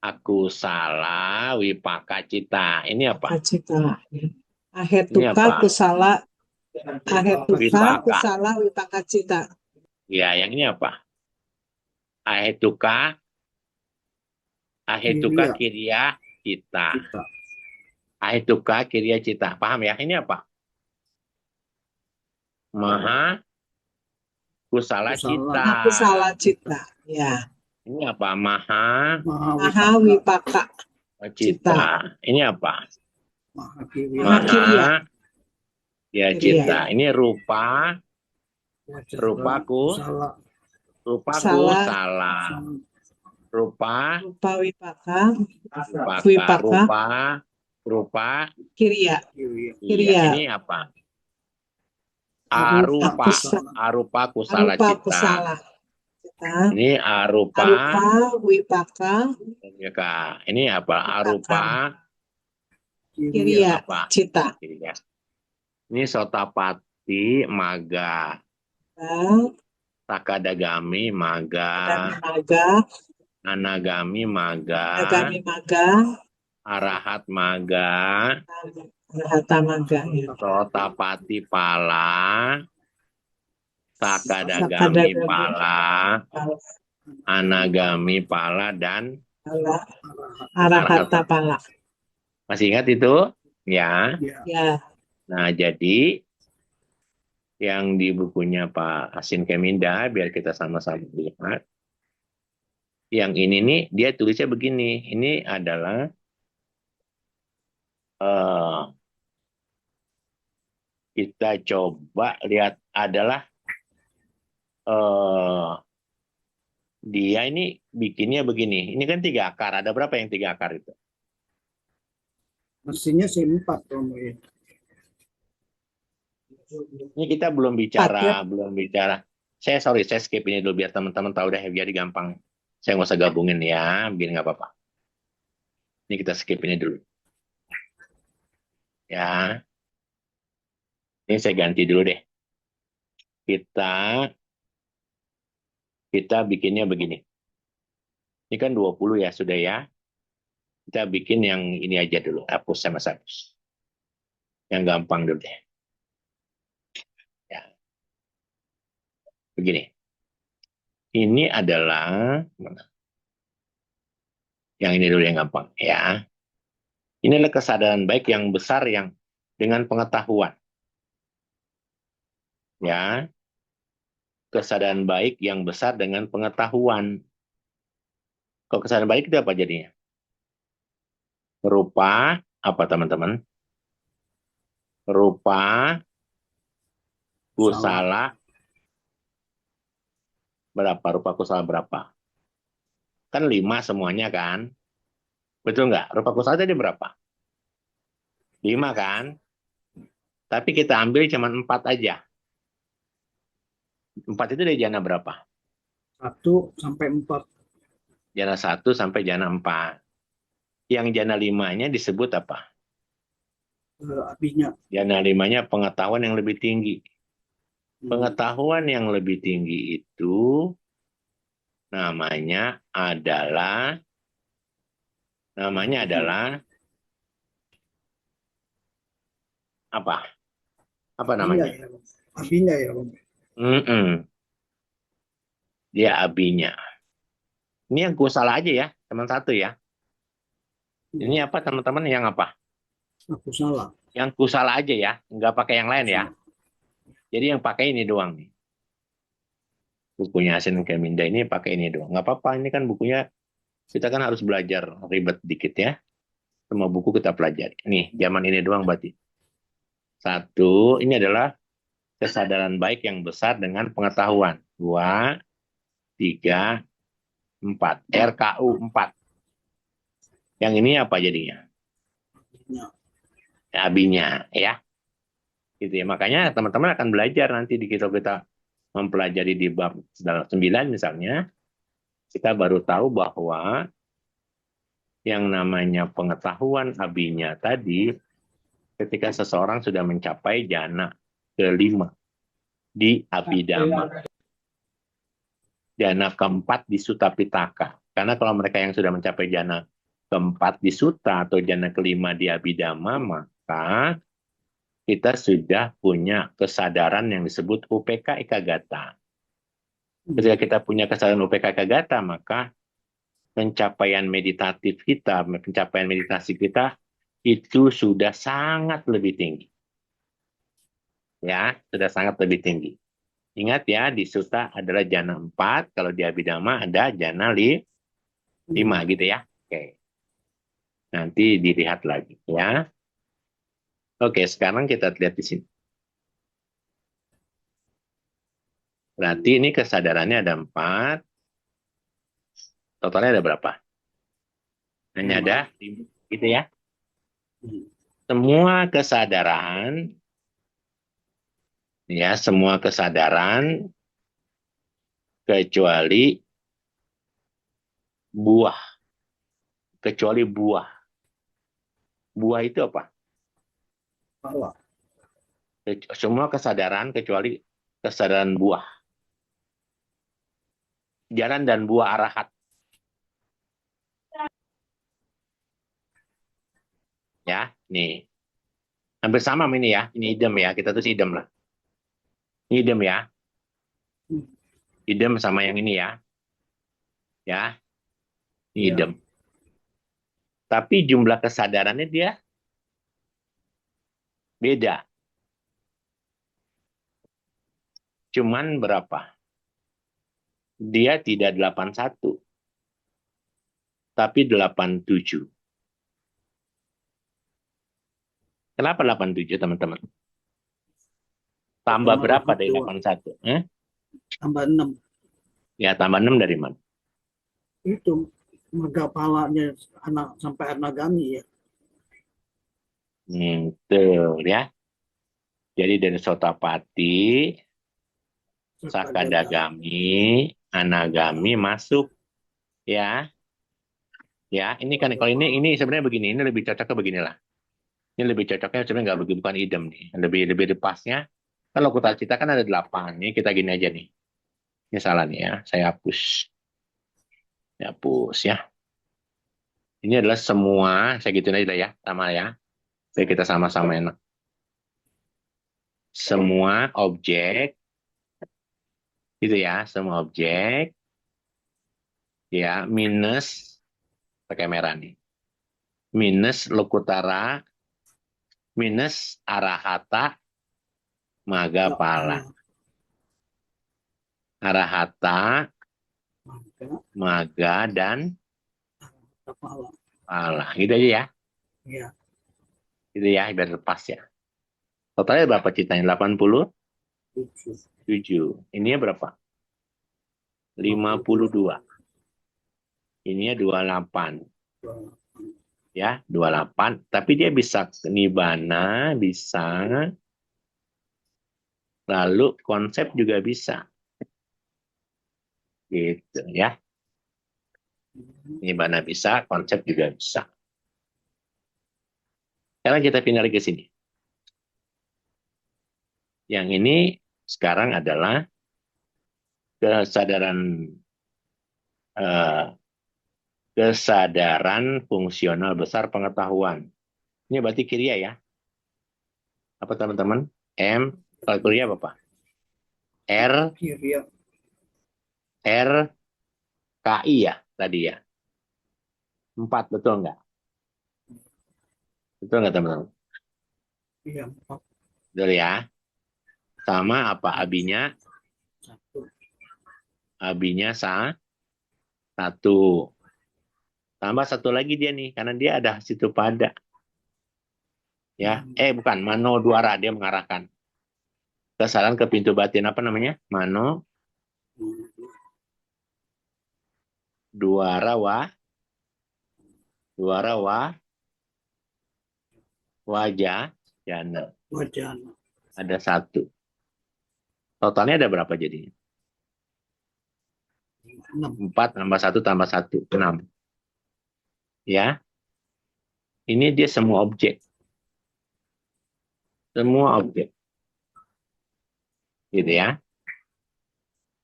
Aku salah wipaka cita. Ini apa? Wipakacita. Ini Ahetuka apa? kusala. Ahetuka Wipaka. kusala wipakacita. Ya, yang ini apa? Ahetuka kiria cita. Kita. Ahetuka kiria cita. Paham ya? Ini apa? Maha kusala cita. Aku salah cita. Ya. Ini apa? Maha Maha wipaka cita. Ini apa? Maha kiri. Maha kiriya. Maha ya cita. Ini rupa rupaku salah. Rupa Rupa wipaka. wipaka Rupa kiriya. Kiri. iya. Kiriya. Ini apa? Arupa kusala Arupa cita. kusala cita. Ini arupa wipaka ya, Kak. Ini apa? Arupa kiriya apa? cita. Iya. Ini sotapati maga. Takadagami maga. Maga. Anagami maga. Agami maga. Arahat maga. Arahata maga. Ya. Sotapati pala. Takadagami Sakadagami pala. Anagami pala dan pala. Arahata pala. masih ingat itu? Ya. Ya. Nah, jadi yang di bukunya Pak Asin Keminda, biar kita sama-sama lihat. Yang ini nih, dia tulisnya begini. Ini adalah kita coba lihat adalah dia ini bikinnya begini. Ini kan 3 akar. Ada berapa yang 3 akar itu? Mestinya sih 4 Romo ya. Ini kita belum bicara. Saya skip ini dulu biar teman-teman tahu deh, biar gampang. Saya nggak usah gabungin ya, biar nggak apa-apa. Ini kita skip ini dulu. Ya. Ini saya ganti dulu deh. Kita bikinnya begini. Ini kan 20 ya, sudah ya. Kita bikin yang ini aja dulu. Hapus sama hapus. Yang gampang dulu deh. Ya. Begini. Ini adalah yang ini dulu yang gampang ya. Ini adalah kesadaran baik yang besar yang dengan pengetahuan. Ya. Kesadaran baik yang besar dengan pengetahuan. Kalau kesadaran baik itu apa jadinya? Rupa apa teman-teman? Rupa kusala berapa? Rupa kusala berapa? Kan 5 semuanya kan? Betul nggak? Rupa kusala tadi berapa? 5 kan? Tapi kita ambil cuma 4 aja. 4 itu dari jana berapa? 1 sampai 4. Jana 1 sampai jana 4. Yang jana 5-nya disebut apa? Abinya. Jana 5-nya pengetahuan yang lebih tinggi. Pengetahuan yang lebih tinggi itu namanya adalah apa? Apa namanya? Abinya ya Romo. Dia abinya. Ini yang kusala aja ya, teman 1 ya. Ini apa teman-teman? Yang apa? Aku salah. Yang kusala aja ya, nggak pakai yang lain ya. Salah. Jadi yang pakai ini doang nih. Bukunya Hasin Keminda ini pakai ini doang. Nggak apa-apa, ini kan bukunya kita kan harus belajar ribet dikit ya. Semua buku kita pelajari. Nih, zaman ini doang berarti. Satu, ini adalah kesadaran baik yang besar dengan pengetahuan. Dua, tiga, empat. RKU 4. Yang ini apa jadinya? Ya. Abinya ya. Gitu ya. Makanya teman-teman akan belajar nanti di kita mempelajari di bab 9 misalnya, kita baru tahu bahwa yang namanya pengetahuan abinya tadi ketika seseorang sudah mencapai jana kelima di Abhidhamma, jana keempat di Sutta Pitaka. Karena kalau mereka yang sudah mencapai jana keempat di Sutta atau jana kelima di Abhidhamma, maka kita sudah punya kesadaran yang disebut UPK Ekagata. Ketika kita punya kesadaran UPK Ekagata, maka pencapaian meditatif kita, pencapaian meditasi kita itu sudah sangat lebih tinggi. Ya, sudah sangat lebih tinggi. Ingat ya, di Sutta adalah jana 4, kalau di Abhidhamma ada jana 5 gitu ya. Oke. Nanti dilihat lagi ya. Oke, sekarang kita lihat di sini. Berarti ini kesadarannya ada 4. Totalnya ada berapa? Hanya ada 5, gitu ya. Semua kesadaran, ya, semua kesadaran kecuali buah. Kecuali buah. Buah itu apa? Salah. Semua kesadaran kecuali kesadaran buah. Jalan dan buah arahat. Ya, nih. Hampir sama ini ya. Ini idem ya. Kita tuh idem lah. Ini idem ya. Idem sama yang ini ya. Ya, ini Ya. idem. Tapi jumlah kesadarannya dia beda. Cuman berapa? Dia tidak 81, tapi 87. Kenapa 87, teman-teman? Tambah Pertama berapa rahmat dari 2, 81? tambah 6. Ya, tambah 6 dari mana? Itu magapalanya anak sampai anagami ya. Tuh ya. Jadi dari Sotapati, Sakadagami. Sakadagami, Anagami masuk ya. Ya, ini kan kalau ini sebenarnya begini, ini lebih cocoknya beginilah. Ini lebih cocoknya sebenarnya nggak begitu, bukan idem nih. Lebih pasnya. Kalau kita cita kan ada 8 nih, kita gini aja nih. Ini salah nih ya, saya hapus. Ya, hapus ya. Ini adalah semua, saya gituin aja lah ya, sama ya. Jadi kita sama-sama enak. Semua objek, gitu ya, semua objek, ya, minus, pakai merah nih. Minus Lokutara, minus Arahata, Magapala. Arahata, Maga, dan Kepala. Pala. Gitu aja ya. Ya. Gitu ya, biar lepas ya. Totalnya berapa citanya? 87. 7. Ininya berapa? 52. Ininya 28. Ya, 28. Tapi dia bisa nibana, bisa. Lalu konsep juga bisa. Gitu ya. Nibana bisa, konsep juga bisa. Sekarang kita pindah lagi ke sini. Yang ini sekarang adalah kesadaran kesadaran fungsional besar pengetahuan. Ini berarti kriya ya. Apa teman-teman? Kalau kriya apa? R, Kiriya. R, KI ya tadi ya. 4, betul nggak? Betul nggak teman-teman? Iya, 4. Betul ya. Sama apa abinya? 1. Abinya satu. Tambah satu lagi dia nih, karena dia ada situ pada. Ya, bukan, mano duara, dia mengarahkan. Kesalahan ke pintu batin apa namanya? Mano duara wajah jana. Wajana. Ada satu. Totalnya ada berapa jadinya? 6. 4 tambah satu tambah satu, 6. Ya, ini dia semua objek. Semua objek. Gitu ya.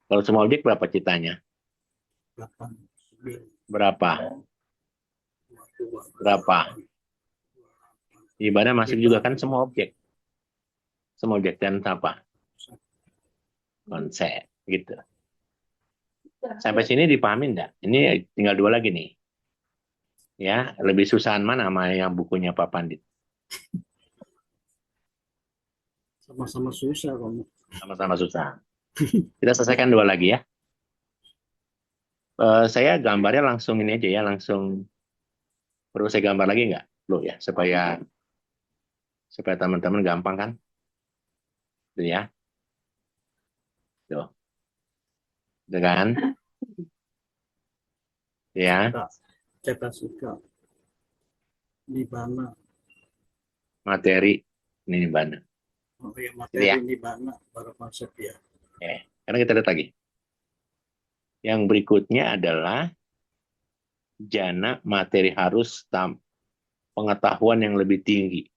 Kalau semua objek berapa citanya? 8. 9. Berapa? 2. Berapa? Ibadah masuk juga kan semua objek. Semua objek dan apa? Konsep. Gitu. Sampai sini dipahami enggak? Ini tinggal 2 lagi nih. Ya, lebih susahan mana sama yang bukunya Pak Pandit? Sama-sama susah kamu. Sama-sama susah. Kita selesaikan 2 lagi ya. Saya gambarnya langsung ini aja ya, langsung. Perlu saya gambar lagi nggak? Perlu ya, supaya teman-teman gampang kan? Tuh ya. Tuh. Tuh kan? Ya, Cetasika. Nibbana. materi ini mana? Oh ya, Gitu materi ya. Nibbana baru konsep ya. Karena kita lihat lagi. Yang berikutnya adalah jana materi harus pengetahuan yang lebih tinggi.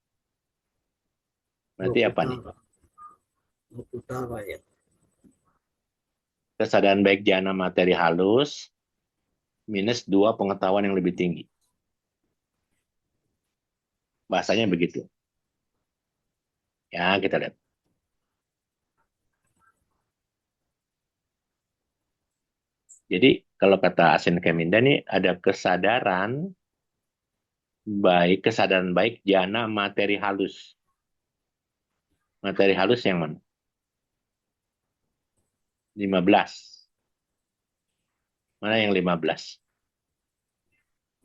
Berarti apa nih? Utara ya. Kesadaran baik jana materi halus minus 2 pengetahuan yang lebih tinggi. Bahasanya begitu. Ya, kita lihat. Jadi, kalau kata Asin Keminda nih, ada kesadaran baik jana materi halus. Materi halus yang mana? 15. Mana yang 15?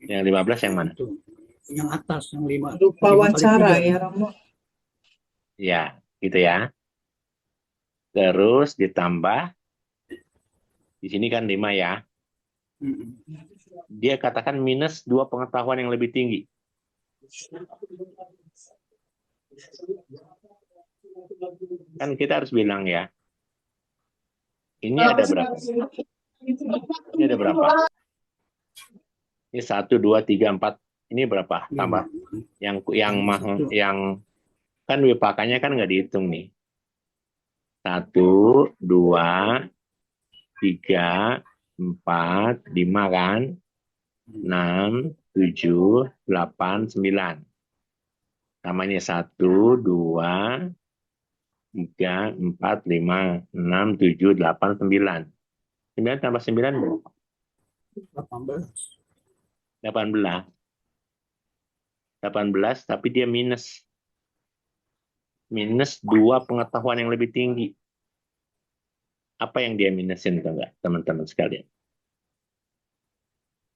Yang 15 yang mana? Itu. Yang atas, yang 5. Rupa 5 kali wacara 3. ya, Romo. Ya, gitu ya. Terus ditambah, di sini kan 5 ya. Dia katakan minus 2 pengetahuan yang lebih tinggi. Kan kita harus bilang ya, ini ada berapa? Ini ada berapa? Ini 1, 2, 3, 4. Ini berapa? Tambah. Yang kan wipakanya kan nggak dihitung nih. 1, 2, 3, 4, 5 kan? 6, 7, 8, 9. Namanya 1, 2, 3, 4, 5, 6, 7, 8, 9. 9 tambah 9 berapa? 18. 18. 18, tapi dia minus. Minus 2 pengetahuan yang lebih tinggi. Apa yang dia minusin, enggak, teman-teman sekalian?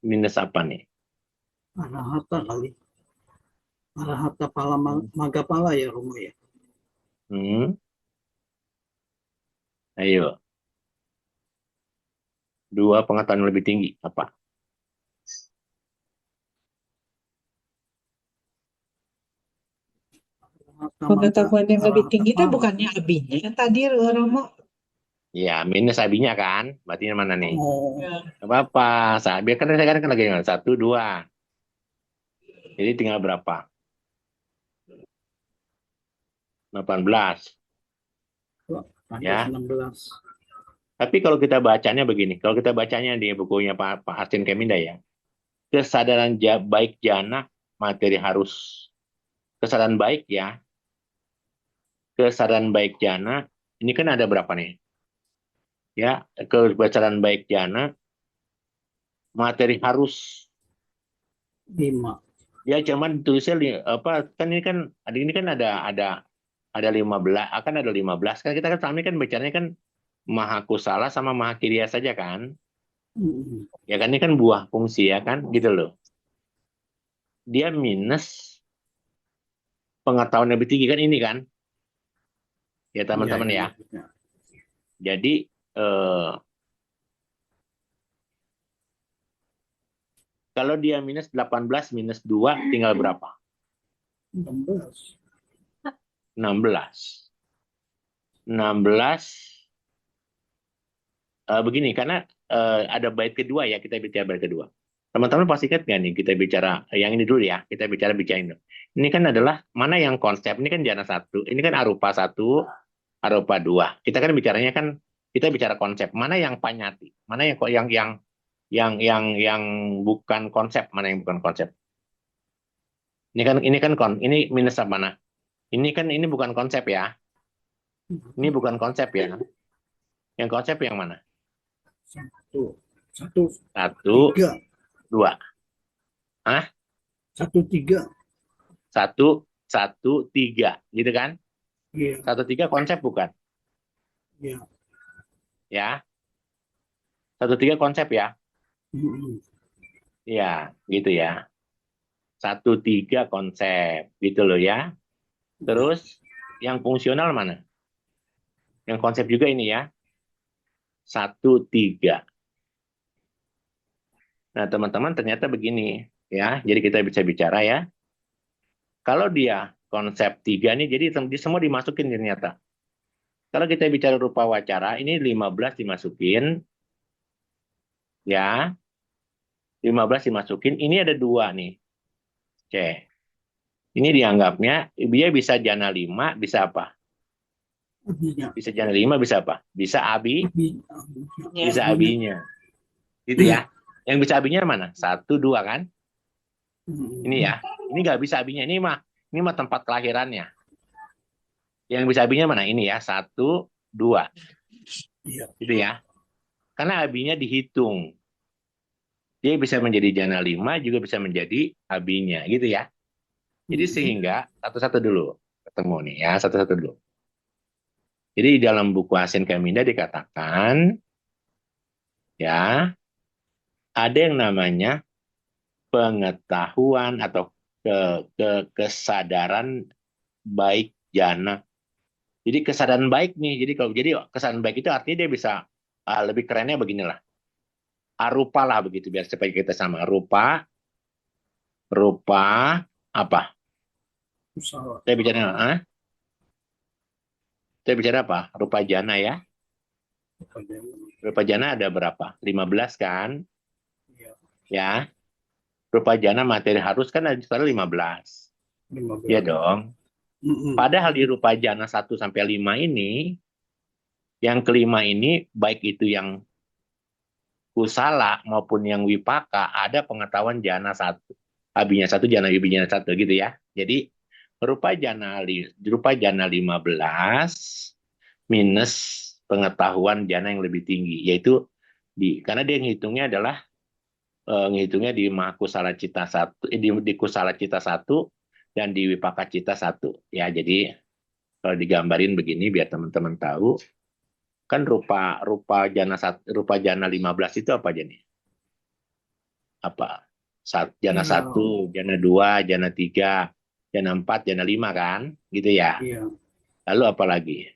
Minus apa nih? Arahata kali. Arahata pala magapala ya Romo ya. Ayo. 2 pengetahuan yang lebih tinggi. Apa? Pengetahuan yang lebih tinggi itu pala. bukannya abinya tadi, Romo. Ya, minus abinya kan. Berarti yang mana nih? Oh, Gak apa-apa. Biarkan saya kan lagi 1, 2. Jadi tinggal berapa? 18. Ya. 16. Tapi kalau kita bacanya begini, kalau kita bacanya di bukunya Pak Asin Keminda ya, kesadaran baik jana materi harus. Kesadaran baik ya. Kesadaran baik jana, ini kan ada berapa nih? Ya, kesadaran baik jana materi harus 5. Ya cuman tulisnya apa kan ini kan ada 15, akan ada 15 kan kita kan selama ini kan bicaranya kan maha kusala sama maha kiriya saja kan. Mm-mm. Ya kan ini kan buah fungsi ya kan gitu loh. Dia minus pengetahuan lebih tinggi kan ini kan. Ya Iya, teman-teman ya ya. maksudnya. Jadi eh, kalau dia minus 18 minus 2 tinggal berapa? 16. 16. 16 begini karena ada bait kedua ya, kita bicara bait kedua. Teman-teman pasti ingat nggak nih kita bicara yang ini dulu ya, kita bicara ini. Ini kan adalah mana yang konsep, ini kan jana satu, ini kan arupa satu, arupa dua. Kita kan bicaranya kan kita bicara konsep, mana yang panyati, mana yang yang bukan konsep, mana yang bukan konsep. Ini minus apa mana? Ini bukan konsep ya. Ini bukan konsep ya. Yang konsep yang mana? Satu. Satu. Satu, Tiga. dua. Hah? Satu, tiga. Satu, satu, tiga. Gitu kan? Iya. Satu, tiga konsep bukan? Iya. Ya. Satu, tiga konsep ya? Mm-mm. Ya, gitu ya. Satu, tiga konsep. Gitu loh ya. Iya. Terus yang fungsional mana? Yang konsep juga ini ya. Satu, tiga. Nah, teman-teman ternyata begini. Ya, jadi kita bisa bicara ya. Kalau dia konsep tiga nih, jadi semua dimasukin ternyata. Kalau kita bicara rupa wacara, ini 15 dimasukin. Ya, 15 dimasukin. Ini ada dua nih. Oke. Ini dianggapnya, dia bisa jana 5, bisa apa? Abinya. Bisa jana 5, bisa apa? Bisa abi, Ya. bisa abinya. Gitu ya. Yang bisa abinya mana? 1, 2 kan? Ini ya. Ini nggak bisa abinya. Ini mah tempat kelahirannya. Yang bisa abinya mana? Ini ya. 1, 2. Iya. Gitu ya. Karena abinya dihitung. Dia bisa menjadi jana 5, juga bisa menjadi abinya. Gitu ya. Jadi sehingga, satu-satu dulu. Ketemu nih ya. Satu-satu dulu. Jadi di dalam buku Hasin Kaminda dikatakan, ya, ada yang namanya pengetahuan atau kesadaran baik jana. Jadi kesadaran baik nih. Jadi kesadaran baik itu artinya dia bisa lebih kerennya beginilah. Arupa lah begitu biar supaya kita sama. Rupa apa? Usaha. Saya bicara Saya bicara apa? Rupa jana ya. Rupa jana ada berapa? 15 kan? Iya. Ya. Rupa jana materi harus kan ada sekitar 15. 15. Ya dong. Padahal di rupa jana 1 sampai 5 ini, yang kelima ini, baik itu yang kusala maupun yang wipaka, ada pengetahuan jana 1. Abinya 1, jana wibinya 1 gitu ya. Jadi, rupa jana 15 minus pengetahuan jana yang lebih tinggi. Yaitu, karena dia ngitungnya adalah, ngitungnya di Mahakusala Cita 1, di Kusala Cita 1, dan di Wipaka Cita 1. Ya, jadi kalau digambarin begini biar teman-teman tahu, kan rupa jana 15 itu apa aja nih? Apa? Jana 1, jana 2, jana 3, jana 4, jana 5 kan? Gitu ya. Iya. Lalu apa lagi?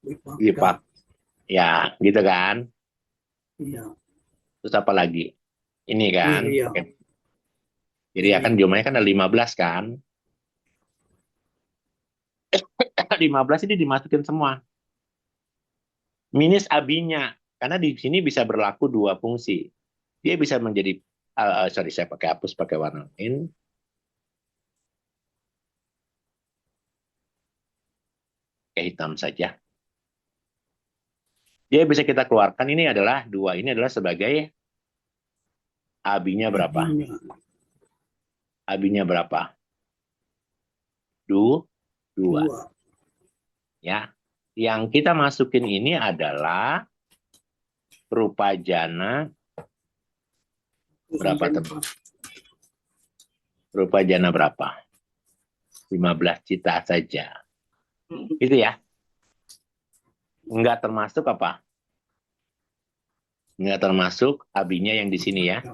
Wipaka. Wipak. Ya, gitu kan? Iya. Terus apa lagi? Ini kan? Iya. Jadi akan jumlahnya kan ada 15 kan? 15 ini dimasukin semua. Minus abinya. Karena di sini bisa berlaku dua fungsi. Dia bisa menjadi, saya pakai hapus pakai warna lain. Kayak hitam saja. Dia bisa kita keluarkan, ini adalah dua, ini adalah sebagai abinya berapa? Abinya berapa? Dua. Ya. Yang kita masukin ini adalah rupa jana berapa teman? Rupa jana berapa? 15 cita saja. Itu ya. Enggak termasuk apa? Enggak termasuk abinya yang di sini ya.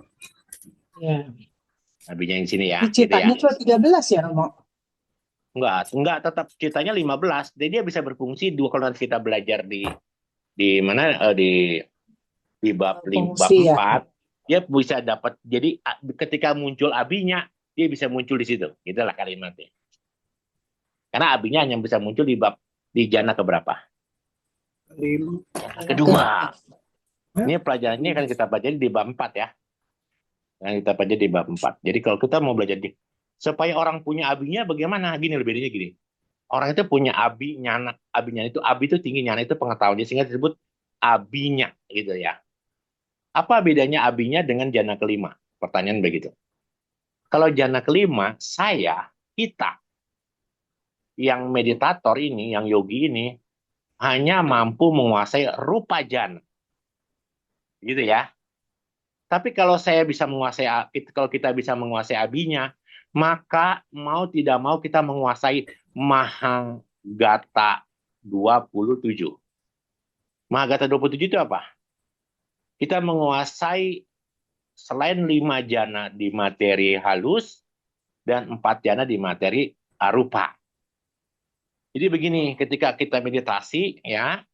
Ya. Abinya yang di sini Tapi ya. Gitu ya. citanya cuma 13 ya, Romo? Enggak tetap citanya 15. Jadi dia bisa berfungsi dua kalau nanti kita belajar di mana di bab Fungsi ya. 4 dia bisa dapat. Jadi ketika muncul abinya dia bisa muncul di situ. Itulah kalimatnya. Karena abinya hanya bisa muncul di jana keberapa? Kelima. Kedua. Ini pelajarannya kan kita pelajari di bab 4 ya. Yang kita pelajari di bab 4. Jadi kalau kita mau belajar supaya orang punya abinya bagaimana? Gini lebih bedanya gini. Orang itu punya abi nyana, abinya itu abi itu tinggi, nyana itu pengetahuannya sehingga disebut abinya gitu ya. Apa bedanya abinya dengan jana kelima? Pertanyaan begitu. Kalau jana kelima, kita yang meditator ini, yang yogi ini hanya mampu menguasai rupa jana. Gitu ya. Tapi kalau kalau kita bisa menguasai abinya, maka mau tidak mau kita menguasai Mahagata 27. Mahagata 27 itu apa? Kita menguasai selain 5 jana di materi halus dan 4 jana di materi arupa. Jadi begini, ketika kita meditasi ya,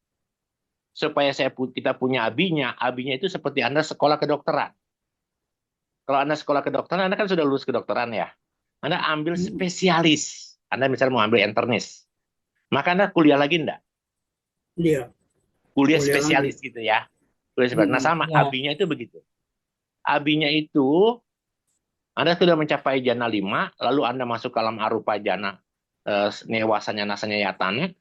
supaya kita punya abinya itu seperti Anda sekolah kedokteran. Kalau Anda sekolah kedokteran, Anda kan sudah lulus kedokteran ya. Anda ambil spesialis. Anda misalnya mau ambil internis. Maka Anda kuliah lagi enggak? Iya. Kuliah Kuliah spesialis lagi. gitu ya. Kuliah spesialis. Nah sama, Ya. abinya itu begitu. Abinya itu, Anda sudah mencapai jana 5, lalu Anda masuk ke alam arupa jana, newasanya nasanya yatanya,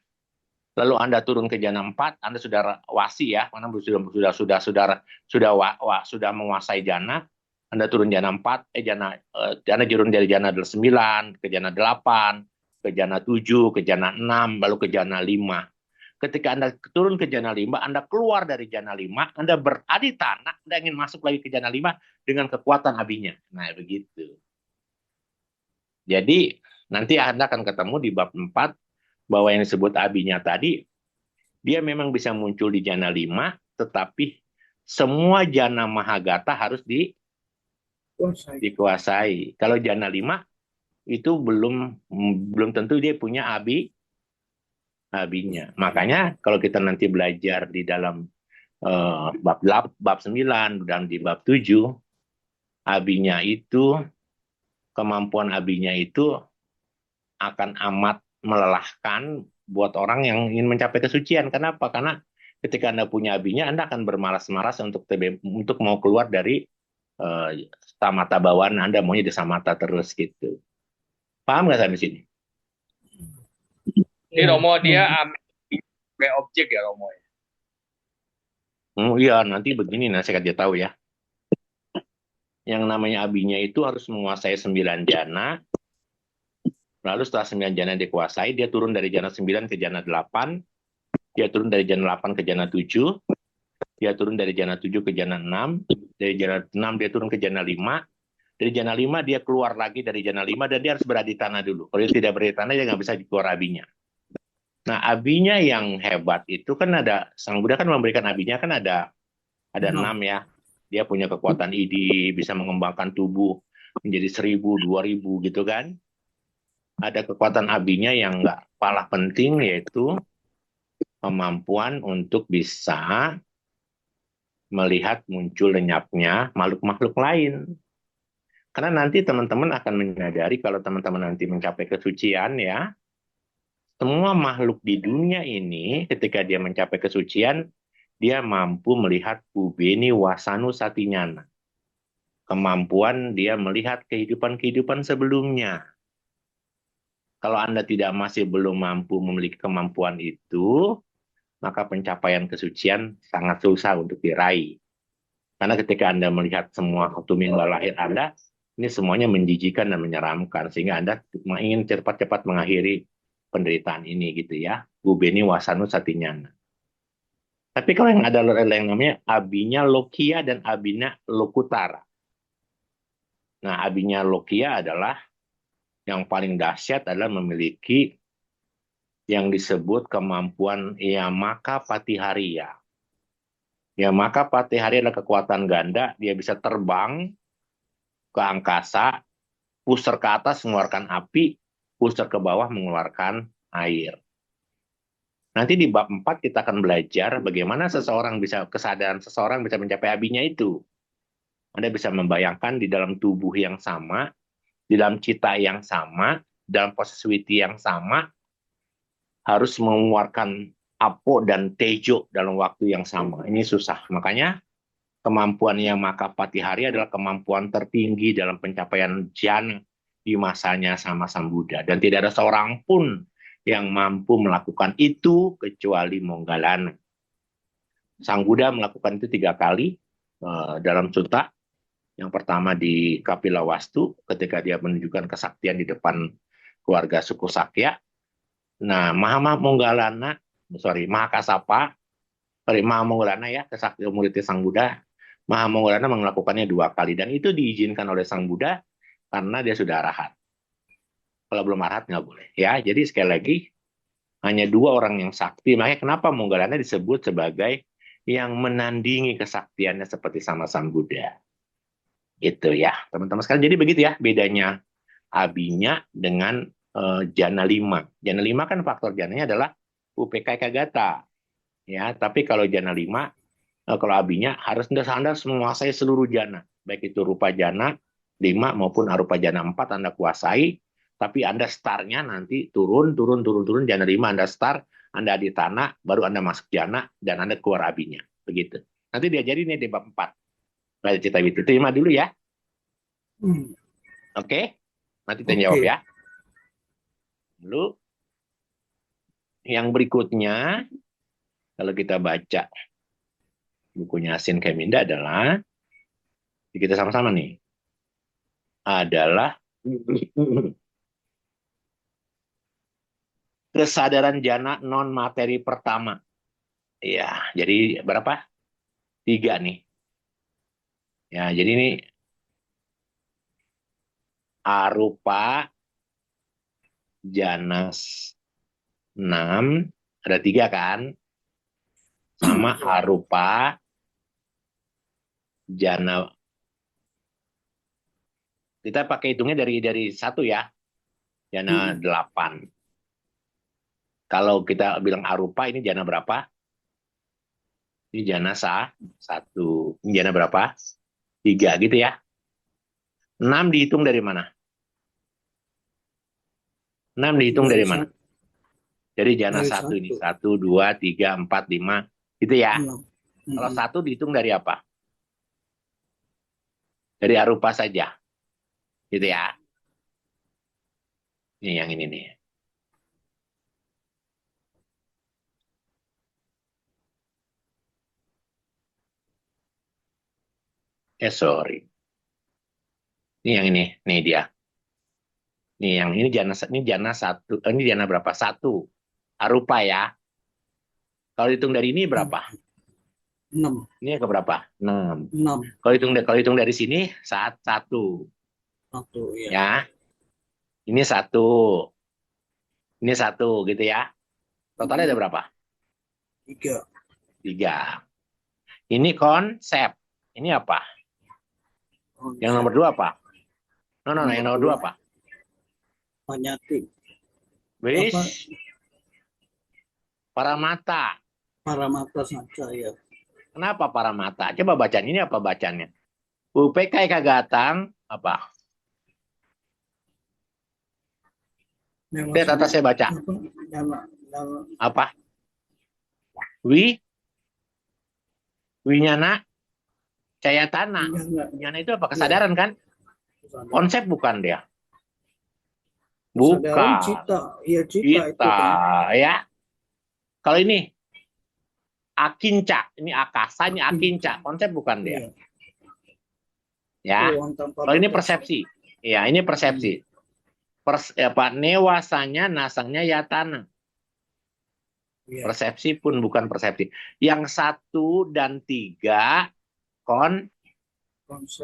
lalu Anda turun ke jana 4, Anda sudah wasi ya, Anda sudah menguasai jana, Anda turun jana 4, Anda turun dari jana 9 ke jana 8, ke jana 7, ke jana 6, lalu ke jana 5. Ketika Anda turun ke jana 5, Anda keluar dari jana 5, Anda beraditana, Anda ingin masuk lagi ke jana 5 dengan kekuatan abinya. Nah, begitu. Jadi, nanti Anda akan ketemu di bab 4, bahwa yang disebut abinya tadi, dia memang bisa muncul di jana 5, tetapi semua jana mahagata harus dikuasai. Kalau jana 5, itu belum tentu dia punya abinya. Makanya kalau kita nanti belajar di dalam bab 9 dan di bab 7, kemampuan abinya itu akan amat melelahkan buat orang yang ingin mencapai kesucian. Kenapa? Karena ketika Anda punya abinya, Anda akan bermalas-malas untuk mau keluar dari samata bawaan Anda, maunya di samata terus gitu. Paham nggak sampai sini? Ini Romo dia ambil objek ya Romo ya. Iya, nanti begini, saya kasih tahu ya. Yang namanya abinya itu harus menguasai 9 jana. Lalu setelah 9 jana dikuasai, dia turun dari jana 9 ke jana 8. Dia turun dari jana 8 ke jana 7. Dia turun dari jana 7 ke jana 6. Dari jana 6 dia turun ke jana 5. Dari jana 5 dia keluar lagi dari jana 5 dan dia harus beraditana dulu. Kalau dia tidak beraditana, dia nggak bisa keluar abinya. Nah, abinya yang hebat itu kan Sang Buddha kan memberikan abinya kan ada 6 ya. Dia punya kekuatan idi, bisa mengembangkan tubuh menjadi 1000, 2000 gitu kan. Ada kekuatan abinya yang nggak kalah penting, yaitu kemampuan untuk bisa melihat muncul lenyapnya makhluk-makhluk lain. Karena nanti teman-teman akan menyadari kalau teman-teman nanti mencapai kesucian ya, semua makhluk di dunia ini ketika dia mencapai kesucian, dia mampu melihat ubeni wasanu satinyana. Kemampuan dia melihat kehidupan-kehidupan sebelumnya. Kalau Anda belum mampu memiliki kemampuan itu, maka pencapaian kesucian sangat susah untuk diraih. Karena ketika Anda melihat semua mimba lahir Anda, ini semuanya menjijikan dan menyeramkan, sehingga Anda ingin cepat-cepat mengakhiri penderitaan ini gitu ya. Ubeni wasanu satinyana. Tapi kalau yang ada yang namanya abinya lokia dan abinya lokutara. Nah, abinya lokia adalah yang paling dahsyat adalah memiliki yang disebut kemampuan Yamaka Patihariya. Yamaka Patihariya adalah kekuatan ganda, dia bisa terbang ke angkasa, pusar ke atas mengeluarkan api, pusar ke bawah mengeluarkan air. Nanti di bab 4 kita akan belajar bagaimana kesadaran seseorang bisa mencapai abinya itu. Anda bisa membayangkan di dalam tubuh yang sama, di dalam cita yang sama, dalam proses witi yang sama, harus mengeluarkan apo dan tejo dalam waktu yang sama. Ini susah. Makanya kemampuan yang maka patihari adalah kemampuan tertinggi dalam pencapaian jana di masanya sama Sang Buddha. Dan tidak ada seorang pun yang mampu melakukan itu kecuali Moggallana. Sang Buddha melakukan itu 3 kali dalam sutta. Yang pertama di Kapilawastu ketika dia menunjukkan kesaktian di depan keluarga suku Sakya. Nah, Mahamoggallana ya, kesaktian muridnya Sang Buddha. Mahamoggallana melakukannya 2 kali dan itu diizinkan oleh Sang Buddha karena dia sudah arahat. Kalau belum arahat nggak boleh. Ya, jadi sekali lagi hanya 2 orang yang sakti. Makanya kenapa Moggallana disebut sebagai yang menandingi kesaktiannya seperti sama Sang Buddha. Itu ya, teman-teman sekalian. Jadi begitu ya bedanya abinya dengan jana 5. Jana 5 kan faktor jananya adalah UPK Ekagata. Ya, tapi kalau jana 5, kalau abinya harus Anda menguasai seluruh jana. Baik itu rupa jana 5 maupun arupa jana 4 Anda kuasai. Tapi Anda startnya nanti turun, jana 5 Anda start, Anda di tanah, baru Anda masuk jana, dan Anda keluar abinya. Begitu. Nanti diajari nih di bab 4. Baca cerita itu. Terima dulu ya. Oke? Nanti tanya jawab ya. Lalu, yang berikutnya, kalau kita baca bukunya Asin Keminda adalah, kita sama-sama nih, adalah kesadaran jana non materi pertama. Ya, jadi berapa? 3 nih. Ya, jadi ini arupa jana 6, ada 3 kan? Sama arupa jana. Kita pakai hitungnya dari 1 ya. Jana 8. Kalau kita bilang arupa, ini jana berapa? Ini jana 1. Ini jana berapa? 3 gitu ya. 6 dihitung dari mana? 6 dihitung dari mana? Dari jana 1 ini. 1, 2, 3, 4, 5. Gitu ya. Kalau 1 dihitung dari apa? Dari arupa saja. Gitu ya. Ini yang ini nih. Sorry. Ini yang ini. Nih dia. Nih yang ini jana 1. Ini jana berapa? 1. Arupa ya. Kalau hitung dari ini berapa? 6. Ini ke berapa? 6. 6. Kalau hitung dari sini 1. 1 ya. Ya. Ini 1. Ini 1 gitu ya. Totalnya ada berapa? 3. 3. Ini konsep. Ini apa? Yang nomor 2 apa? Yang nomor 2 apa? Panyati. Wis. Paramata. Paramata saja ya. Kenapa paramata? Coba bacaan ini apa bacanya? UPK Kagatang apa? Lihat atas saya baca. Apa? Winyana Cayatana. Winyana itu apa? Kesadaran kan? Konsep bukan dia. Bukan. Cita. Ya, cita itu kan. Ya. Kalau ini akinca, ini akasa, ini akinca. Konsep bukan dia. Ya. Kalau ini persepsi. Ya, ini persepsi. Newasanya, nasanya yatana. Persepsi pun bukan persepsi. Yang 1 dan 3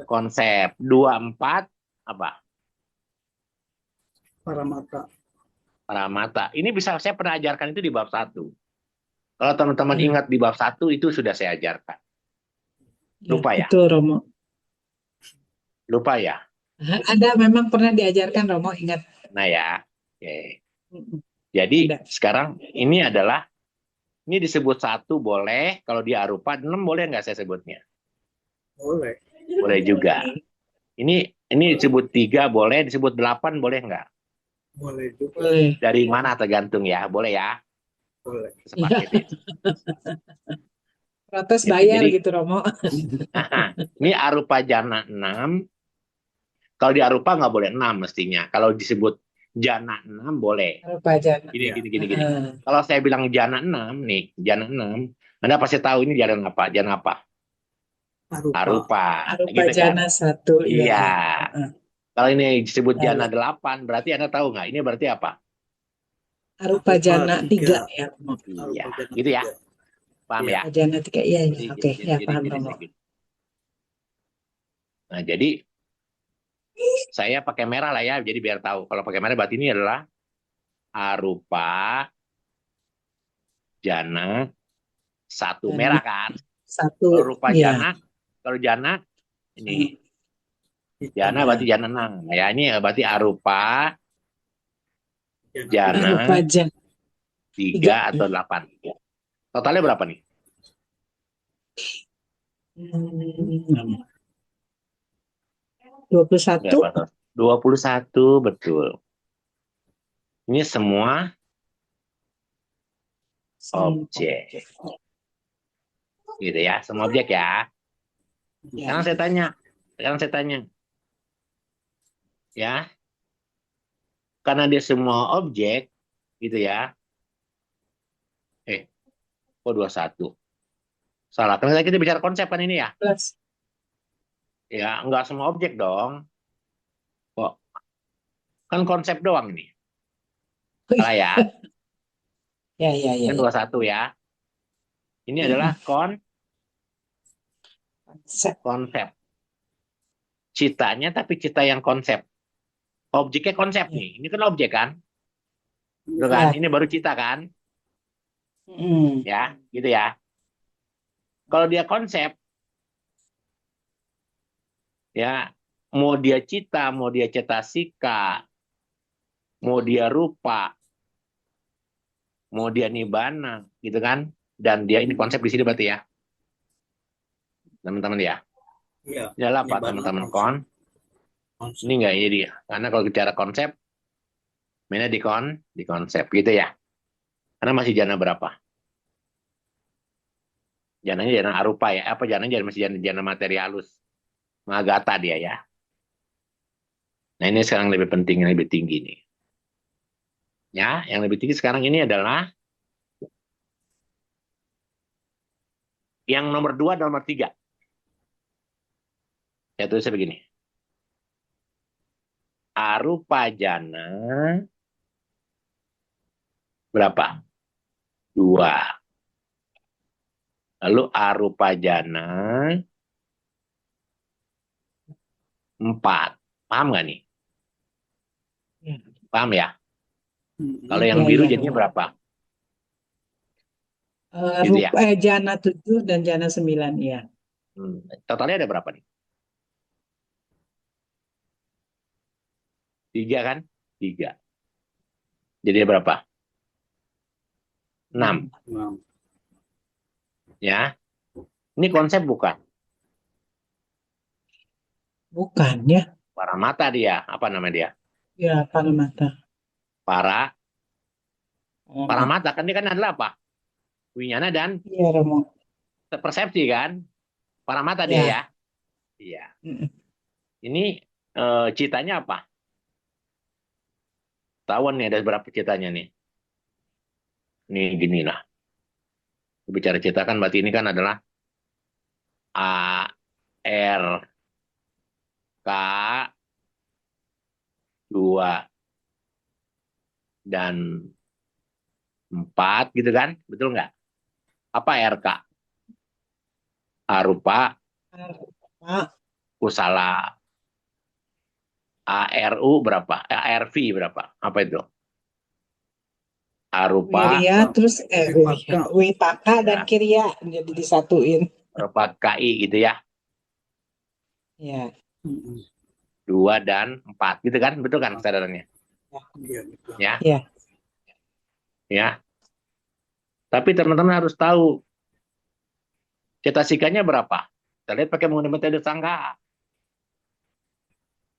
konsep. 2, 4 apa? Paramata. Paramata. Ini bisa saya pernah ajarkan itu di bab 1. Kalau teman-teman Hmm. ingat di bab 1 itu sudah saya ajarkan. Ya, Lupa ya? itu Romo. Lupa ya? Ada memang pernah diajarkan Romo, ingat. Nah ya. Oke. Mm-mm. Jadi Ada. sekarang ini disebut 1 boleh, kalau dia arupa 6 boleh nggak saya sebutnya? Boleh. Boleh juga. Ini disebut 3 boleh, disebut 8 boleh nggak? Boleh juga. Boleh. Dari mana tergantung ya, boleh ya? Boleh. Iya, Sepaket itu. protes Gitu. bayar Jadi gitu Romo. ini arupa jana 6. Kalau di arupa nggak boleh 6 mestinya. Kalau disebut jana 6 boleh. Rupa jana. Gini, Ya. gini, gini, gini. Heeh. Kalau saya bilang jana 6 nih, jana 6, Anda pasti tahu ini jana apa? Jana apa? Arupa. Arupa, Rupa gitu kan? jana 1, iya. Iya. Heeh. Kalau ini disebut Ya, jana ya. 8, berarti Anda tahu nggak? Ini berarti apa? Rupa Arupa jana 3 3. ya Romo. Iya, Arupa jana gitu ya. 3. Paham Iya. ya? Rupa jana 3, iya, iya. Jadi, Oke, jadi, ya jadi, paham jadi, Romo. gitu. Nah, jadi saya pakai merah lah ya, jadi biar tahu. Kalau pakai merah berarti ini adalah arupa jana 1 Jana merah kan? 1, Kalau rupa iya. kalau jana ini Hitam jana ya. berarti jana 6. Nah, ya ini berarti arupa Jana 3. Rupa jana jana 3 3. atau 8. Totalnya berapa nih? Hmm. 21. Berapa? 21, betul. Ini semua objek. Gitu ya, semua objek ya. Ya. Sekarang saya tanya, ya, karena dia semua objek, gitu ya. Kok 21? Salah, kan kita bicara konsep kan ini ya? Plus. Ya, nggak semua objek dong. Kok, kan konsep doang ini. Salah ya, Ya, ya, ya, kan ya. 21 ya. Ini adalah Mm-mm. Konsep. konsep. Citanya tapi cita yang konsep. Objeknya konsep Ya. nih. Ini kan objek kan? Tuh kan? Ya. Ini baru cita kan? Mm. Ya, gitu ya. Kalau dia konsep, ya, mau dia cita, mau dia cetasika, mau dia rupa, mau dia nibana, gitu kan? Dan dia ini konsep di sini berarti ya, teman-teman ya. Iya. Ini adalah apa, Nibbana teman-teman? konsep. Ini enggak ini dia. Karena kalau bicara konsep, mainnya di konsep, gitu ya. Karena masih jana berapa? Jananya jana arupa ya. Apa jananya masih jana materi halus. Magata dia ya. Nah ini sekarang lebih penting, yang lebih tinggi nih. Ya, yang lebih tinggi sekarang ini adalah yang nomor 2 dan nomor 3. Saya tulisnya begini. Arupa jana berapa? 2. Lalu arupa jana 4. Paham nggak nih? Ya. Paham ya? Kalau Mm-mm. yang Ya, biru ya. jadinya berapa? Gitu ya. Rupa jana 7 dan jana 9, ya. Totalnya ada berapa nih? 3 kan? 3. Jadi ada berapa? 6. Nah, Ya. Ini konsep bukan? Bukan ya. Paramata dia. Apa nama dia? Ya, Paramata. Para. Paramata. Paramata kan dia kan adalah apa? Winyana dan Iya, Romo. persepsi kan? Paramata dia Ya. ya. Iya. Mm-mm. Ini citanya apa? Tahuan nih ada berapa citanya nih? Nih gini lah. Bicara cita kan berarti ini kan adalah A, R, K, 2, dan 4 gitu kan? Betul nggak? Apa RK? Arupa, Arupa, kusala, ARU berapa? ARV berapa? Apa itu? Arupa, Wirya, terus Wipaka. Wipaka dan ya, Kirya jadi disatuin. Arupa KI gitu ya. Ya, 2 dan 4 gitu kan? Betul kan kesadarannya? Iya, betul. Ya, ya. ya. Tapi teman-teman harus tahu cetasikanya berapa. Kita lihat pakai menggunakan metode Sanggaha.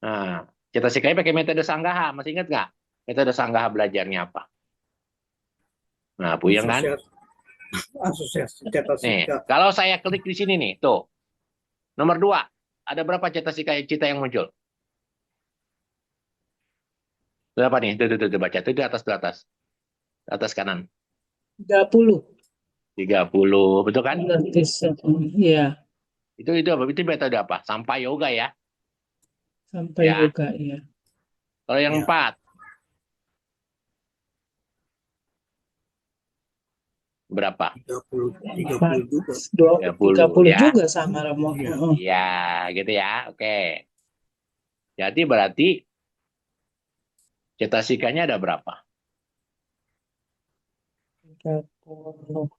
Nah, cetasikanya pakai metode Sanggaha. Masih ingat nggak? Metode Sanggaha belajarnya apa? Nah, puyeng kan? Asosiasi Nih, cetasika. kalau saya klik di sini nih, tuh. Nomor 2. Ada berapa cetasika cita yang muncul? Berapa nih? Tuh, baca. Tuh di atas, Atas kanan. 30. 30, betul kan? Ya, Itu apa? Itu metode apa? Sampai yoga ya. sampai Ya. yoga ya. Kalau yang Ya. 4, berapa? 30 juga. 30 ya. juga sama Romo. Iya. Ya, gitu ya. Oke. Jadi berarti cetasikanya ada berapa? 30.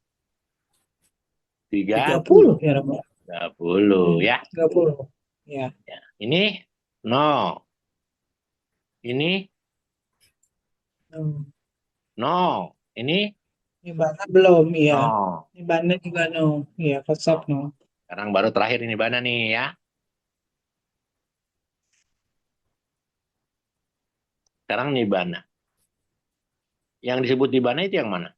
30 30 ya Romo. ya. 30. Ya. Ini 0. Ini Hmm. 0. Ini Nibbana belum ya. 0. Nibbana juga no. Ya, konsep no. Sekarang baru terakhir ini Bana nih ya. Sekarang Nibbana. Yang disebut Nibbana itu yang mana?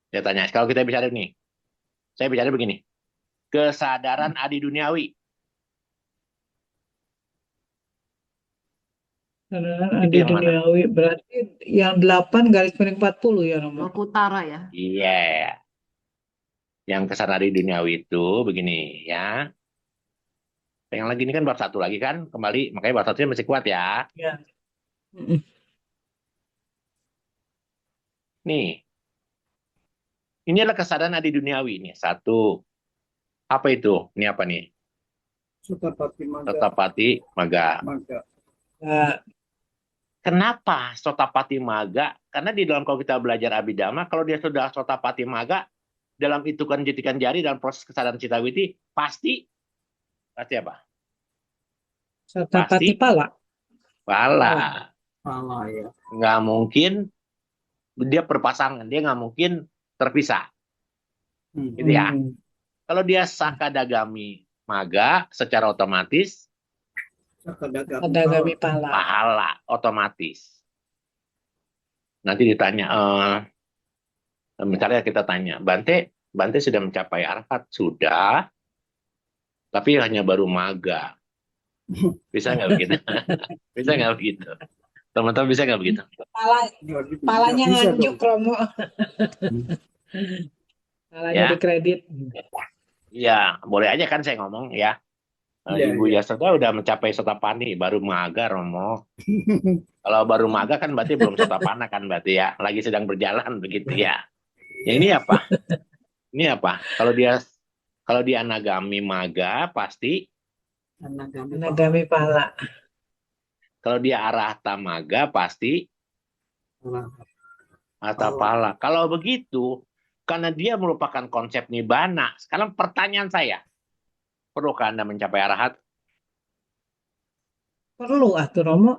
Saya tanya. Kalau kita bicara nih. Saya bicara begini. Kesadaran adi duniawi. Kesadaran Itu adi yang mana? duniawi berarti yang 8 / 40 ya Romo. Lokutara ya. Iya. Yang kesadaran adi duniawi itu begini ya. Yang lagi ini kan bab 1 lagi kan. Kembali. Makanya bab 1-nya masih kuat ya. Ya. Mm-mm. Nih. Ini adalah kesadaran adi duniawi nih. 1. Apa itu? Ini apa nih? Sotapati Maga. Sotapati Maga. Ya. Kenapa Sotapati Maga? Karena di dalam kalau kita belajar Abhidhamma, kalau dia sudah Sotapati Maga, dalam hitungan jentikan jari dalam proses kesadaran citawiti, pasti apa? Sotapati Pasti pala. pala. Salah ya. Nggak mungkin dia berpasangan, dia nggak mungkin terpisah. Gitu ya. Hmm. Kalau dia Sakadagami Maga, secara otomatis Sakadagami pala. pahala otomatis. Nanti ditanya, misalnya kita tanya, Bante sudah mencapai arahat? Sudah, tapi hanya baru maga. Bisa nggak begitu? Bisa nggak begitu? Teman-teman bisa nggak begitu? Palanya Bisa nganjuk dong. Romo. Palanya Ya. dikredit. Iya, boleh aja kan saya ngomong ya. Iya, Ibu iya. Yasoda udah mencapai Sotapani, baru maga Romo. Kalau baru maga kan berarti belum Sotapana kan berarti ya. Lagi sedang berjalan begitu ya. Yang ini apa? Ini apa? Kalau dia anagami maga pasti. Anagami pala. Kalau dia arahata maga pasti arahata pala. Kalau begitu, karena dia merupakan konsep nibbana. Sekarang pertanyaan saya, perlukah Anda mencapai arahat? Perlu atuh Romo.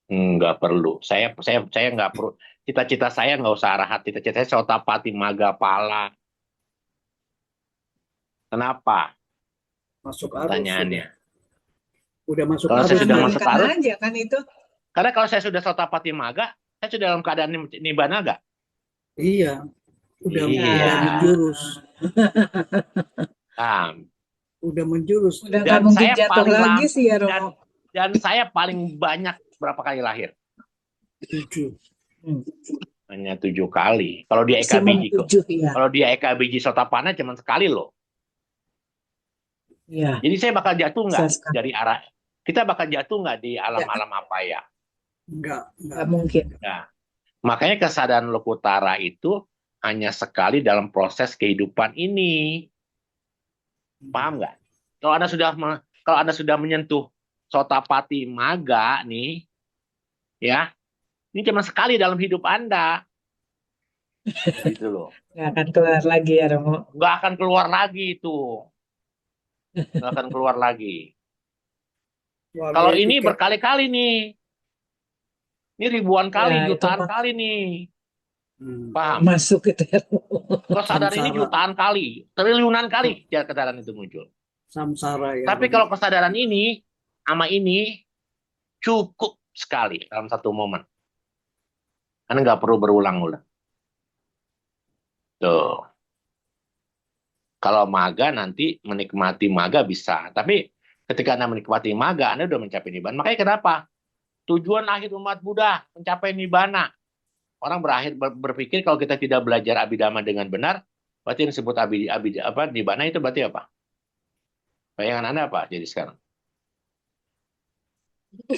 Nggak perlu. Saya nggak perlu. Cita-cita saya nggak usah arahat. Cita-cita saya Sotapati maga pala. Kenapa? Masuk arus. Pertanyaannya. Udah masuk Kalau arus. saya sudah masuk Mengamankan arus, aja kan itu. karena kalau saya sudah Sotapati maga, saya sudah dalam keadaan nibbana nggak? Iya. Udah Iya. menjurus. Nah, Udah menjurus. Udah Dan nggak mungkin saya jatuh paling lagi lam- sih ya Romo. dan saya paling banyak berapa kali lahir? 7. Hanya 7 kali. Kalau dia Eka Maksimum biji kok. 7 ya. Kalau dia Eka biji Sotapana cuma sekali loh. Ya. Jadi saya bakal jatuh nggak Bisa sekali. dari arah? Kita bakal jatuh nggak di alam-alam apa ya? Enggak. Nggak mungkin. Nah, makanya kesadaran Lokutara itu hanya sekali dalam proses kehidupan ini. Paham nggak? Kalau Anda sudah menyentuh Sotapati Maga nih, ya, ini cuma sekali dalam hidup Anda, gitu loh. Nggak akan keluar lagi ya Romo. Nggak akan keluar lagi itu, nggak akan keluar lagi. Wah, Kalau berarti ini kayak berkali-kali nih, ini ribuan Ya kali, itu jutaan mah kali nih, belum paham? masuk gitu ya Romo. Kesadaran ini samsara, jutaan kali, triliunan kali kesadaran itu muncul. samsara ya Tapi Romo. kalau kesadaran ini sama ini cukup sekali dalam satu momen. Anda nggak perlu berulang-ulang. Tuh. Kalau maga nanti menikmati maga bisa. Tapi ketika Anda menikmati maga, Anda udah mencapai nibbana. Makanya kenapa? Tujuan akhir umat Buddha mencapai nibbana. Orang berpikir kalau kita tidak belajar abhidhamma dengan benar, berarti yang disebut nibbana itu berarti apa? Bayangan Anda apa jadi sekarang?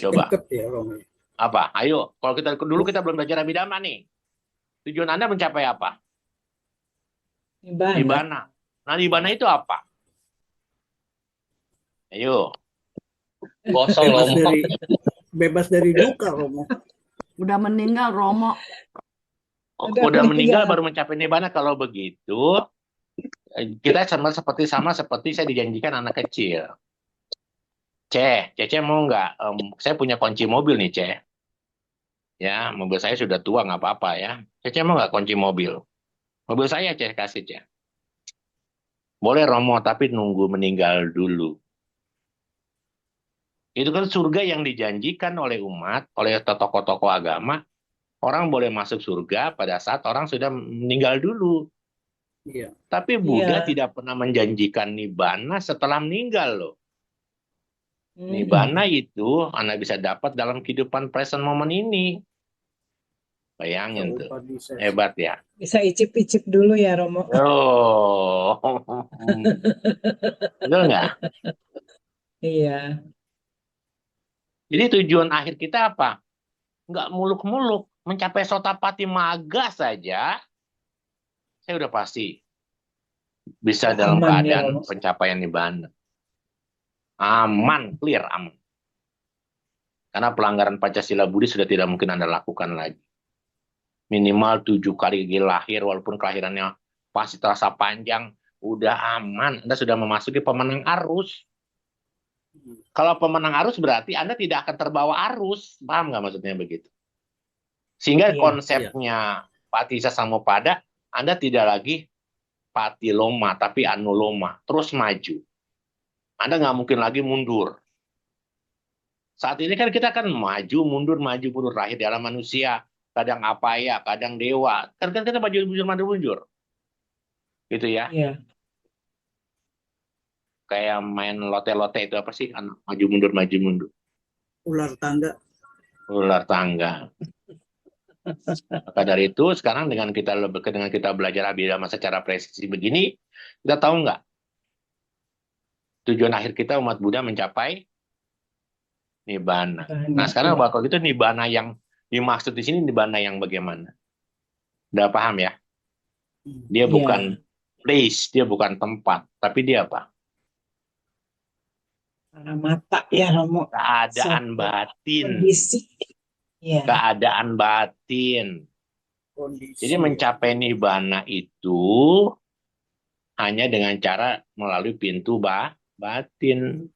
Coba. Deket ya Romo. Apa? Ayo, kalau dulu kita belum belajar abhidhamma nih. Tujuan Anda mencapai apa? Nibbana. Nibbana. Nah, nibbana itu apa? Ayo. Kosong Bebas Romo. dari bebas dari duka Romo. Udah meninggal Romo. Udah meninggal baru mencapai nibbana. Kalau begitu, kita sama seperti saya dijanjikan anak kecil. Cece mau nggak? Saya punya kunci mobil nih, Ce. Ya, mobil saya sudah tua, nggak apa-apa ya. Cece mau nggak kunci mobil? Mobil saya, Ce, kasih, Ce. Boleh, Romo, tapi nunggu meninggal dulu. Itu kan surga yang dijanjikan oleh umat, oleh tokoh-tokoh agama. Orang boleh masuk surga pada saat orang sudah meninggal dulu. Iya. Tapi Buddha Iya. tidak pernah menjanjikan nibbana setelah meninggal loh. Mm-mm. Nibbana itu Anda bisa dapat dalam kehidupan present moment ini. Bayangin tuh. Upadisesa. Hebat ya. Bisa icip-icip dulu ya Romo. Oh. Betul nggak? Iya. Jadi tujuan akhir kita apa? Nggak muluk-muluk. Mencapai Sotapati Maga saja, saya udah pasti bisa Udah dalam aman ya keadaan Romo. pencapaian nibbana. Aman, clear, aman. Karena pelanggaran Pancasila Budi sudah tidak mungkin Anda lakukan lagi. Minimal 7 kali lahir, walaupun kelahirannya pasti terasa panjang, udah aman. Anda sudah memasuki pemenang arus. Kalau pemenang arus berarti Anda tidak akan terbawa arus. Paham nggak maksudnya begitu? Sehingga Iya. konsepnya Patisa Samuppada, Anda tidak lagi patiloma, tapi anuloma. Terus maju. Anda nggak mungkin lagi mundur. Saat ini kan kita kan maju, mundur, lahir di alam manusia. Kadang apa ya, kadang dewa. Kan kita maju, mundur. Gitu ya. Iya. Kayak main lote-lote itu apa sih? Maju, mundur, maju, mundur. Ular tangga. Ular tangga. Maka dari itu, sekarang dengan kita belajar abhidhamma secara presisi begini, kita tahu nggak? Tujuan akhir kita umat Buddha mencapai nibbana. Nah, sekarang Iya. kalau gitu nibbana yang dimaksud di sini nibbana yang bagaimana? Udah paham ya? Dia Iya. bukan place, dia bukan tempat, tapi dia apa? Karena mata ya Romo. Keadaan Suatu batin. kondisi. Iya. Keadaan batin. Kondisi. Jadi mencapai nibbana itu hanya dengan cara melalui pintu batin.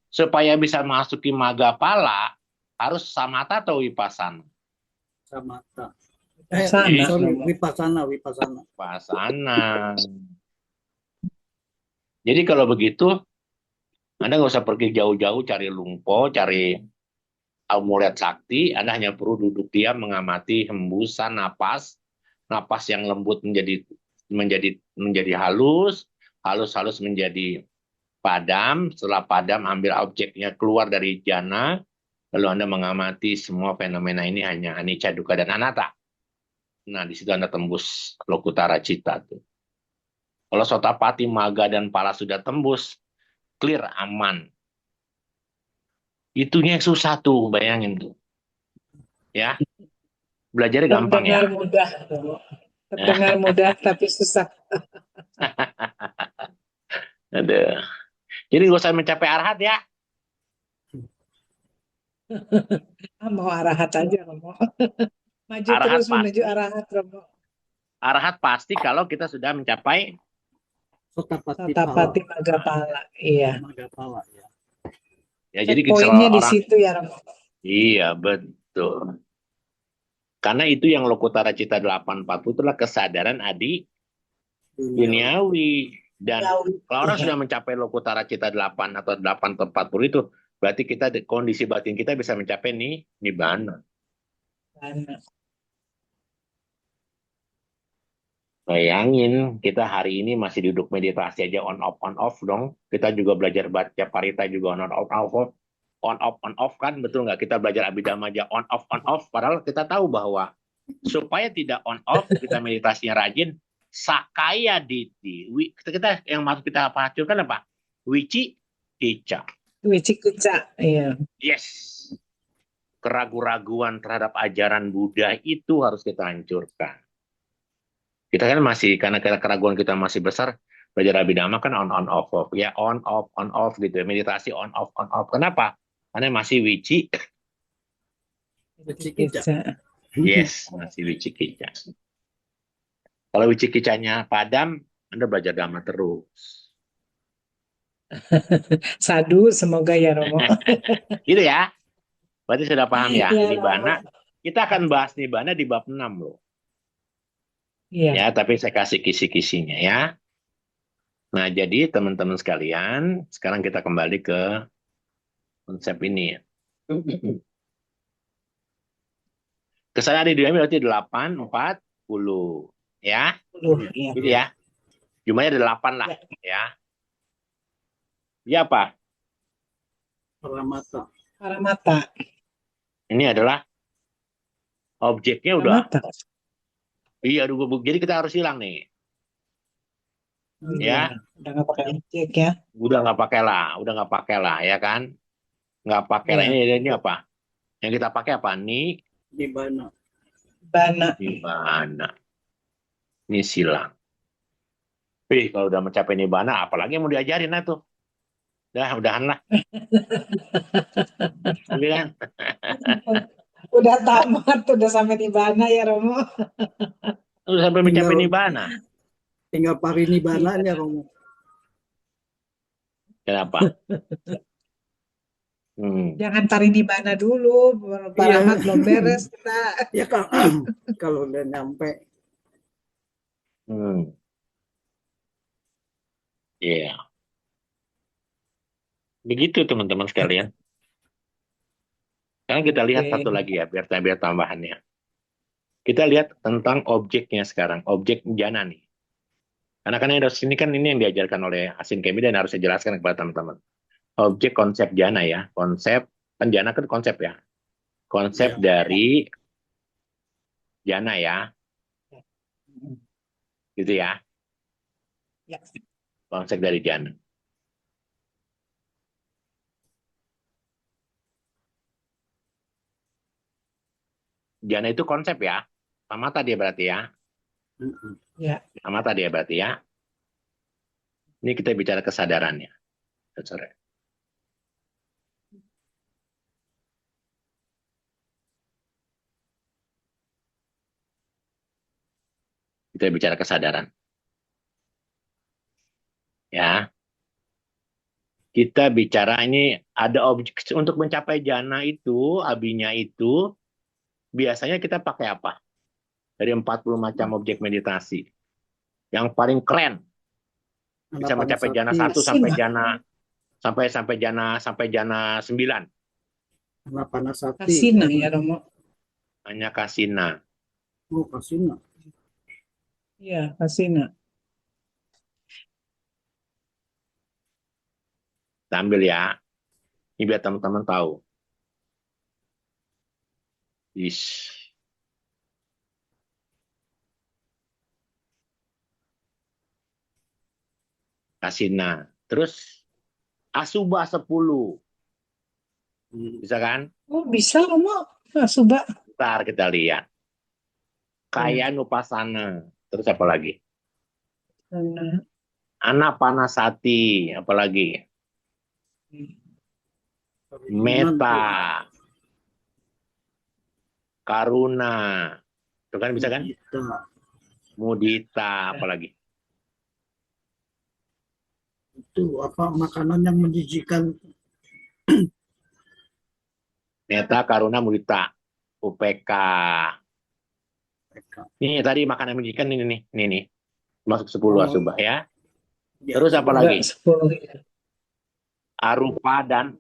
Supaya bisa masuki Magapala, harus samata atau vipassana? Samata. Sana, Sorry, Romo. Vipassana. Vipassana. Jadi kalau begitu, Anda nggak usah pergi jauh-jauh cari lumpo, cari amulet sakti. Anda hanya perlu duduk diam mengamati hembusan napas yang lembut menjadi halus menjadi padam. Setelah padam, ambil objeknya keluar dari jana, lalu Anda mengamati semua fenomena ini hanya anicca, dukkha, dan anatta. Nah, di situ Anda tembus lokutara cita tuh. Kalau Sotapati, Maga, dan Pala sudah tembus, clear, aman. Itunya yang susah tuh, bayangin tuh. Ya, belajarnya gampang ya. Terdengar mudah, Romo. Terdengar mudah tapi susah. Ada. Jadi nggak usah mencapai arhat ya. Mau arahat aja Romo. Maju Arahat terus menuju pasti, arahat Romo. arahat pasti kalau kita sudah mencapai. Sotapati pala, Sotapati Magapala. Iya. Magapala ya. Ya, jadi Checkpointnya di orang, situ ya Romo. iya betul. Karena itu yang Lokutara Cita 840 itulah kesadaran adi Dunia. duniawi. Dan kalau orang Iya. sudah mencapai Lokutara Cita 8 atau 840 itu, berarti kita kondisi batin kita bisa mencapai nibbana. Benar. Bayangin, kita hari ini masih duduk meditasi aja on off dong. Kita juga belajar baca parita juga on off kan, betul nggak? Kita belajar abhidhamma aja on off. Padahal kita tahu bahwa supaya tidak on off, kita meditasinya rajin. Sakaya diti, kita yang masuk kita hancurkan apa? Wici kica. Wicikuca. Iya. Yes, keraguan-raguan terhadap ajaran Buddha itu harus kita hancurkan. Kita kan masih, karena keraguan kita masih besar, belajar abhidhamma kan on off ya, on off gitu ya, meditasi on off. Kenapa? Karena masih wici. Wicikita. Wicikuca. Yes, masih wicikica. Kalau wicikicanya padam, Anda belajar dhamma terus. Sadu, semoga ya Romo. Gitu ya. Berarti sudah paham ya. Iya Nibbana. Romo. Kita akan bahas Nibbana di bab 6 loh. Iya. Ya, tapi saya kasih kisi-kisinya ya. Nah, jadi teman-teman sekalian, sekarang kita kembali ke konsep ini. Kesadaran di dunia berarti 840. Ya. 10. Iya. Gitu ya. Jumlahnya 8 lah. Ya. Ya apa? Paramata. Paramata. Ini adalah objeknya udah. Paramata. Iya, jadi kita harus hilang nih. Iya. Ya, Udah nggak pakai objek ya. udah nggak pakai lah, ya kan? Nggak pakai lah. Iya. Ini apa? Yang kita pakai apa? Nibbana. Bana. Nibbana. Ini silang. Kalau udah mencapai nibbana, apalagi yang mau diajarin lah tuh. Udahan lah. Gitu kan? Udah tamat, udah sampai di Bana ya Romo. Udah sampai mencapai nibbana. Tinggal parinibbana ya Romo. Kenapa? Jangan parinibbana dulu, paramat belum beres kita. Ya kalau udah nyampe. Iya. Begitu teman-teman sekalian. Sekarang kita lihat satu lagi ya, biar tambahannya. Kita lihat tentang objeknya sekarang, objek jana nih. Karena kan ini kan ini yang diajarkan oleh Asin Kemi dan harus saya jelaskan kepada teman-teman. Objek konsep jana ya, konsep kan jana kan konsep ya, konsep dari jana ya, gitu ya, konsep dari jana. Jana itu konsep ya, sama tadi ya berarti ya. Ya. Sama tadi ya berarti ya. Ini kita bicara kesadarannya. Sorry. Kita bicara kesadaran. Ya. Kita bicara ini ada objek untuk mencapai jana itu, abinya itu, biasanya kita pakai apa? Dari 40 macam objek meditasi. Yang paling keren bisa mencapai jana 1 sampai jana 9. Anapanasati. Kasina ya Romo. Hanya kasina. Oh, kasina. Iya, kasina. Ambil ya. Ini biar teman-teman tahu. Kasina. Terus Asubha 10. Bisa kan? Oh, bisa Romo. Asubha. Ntar kita lihat. Kaya Nupasana. Terus apa lagi? Anapanasati. Apa lagi? Meta. Karuna. Itu kan bisa kan? Mudita. Mudita, apalagi? Itu apa makanan yang menjijikan. Meta, Karuna, Mudita. UPK. mereka. Ini tadi makanan menjijikan ini nih. Ini nih. Masuk 10 Oh, asubah ya. ya, Terus apa Enggak, lagi? 10 ya. Arupa dan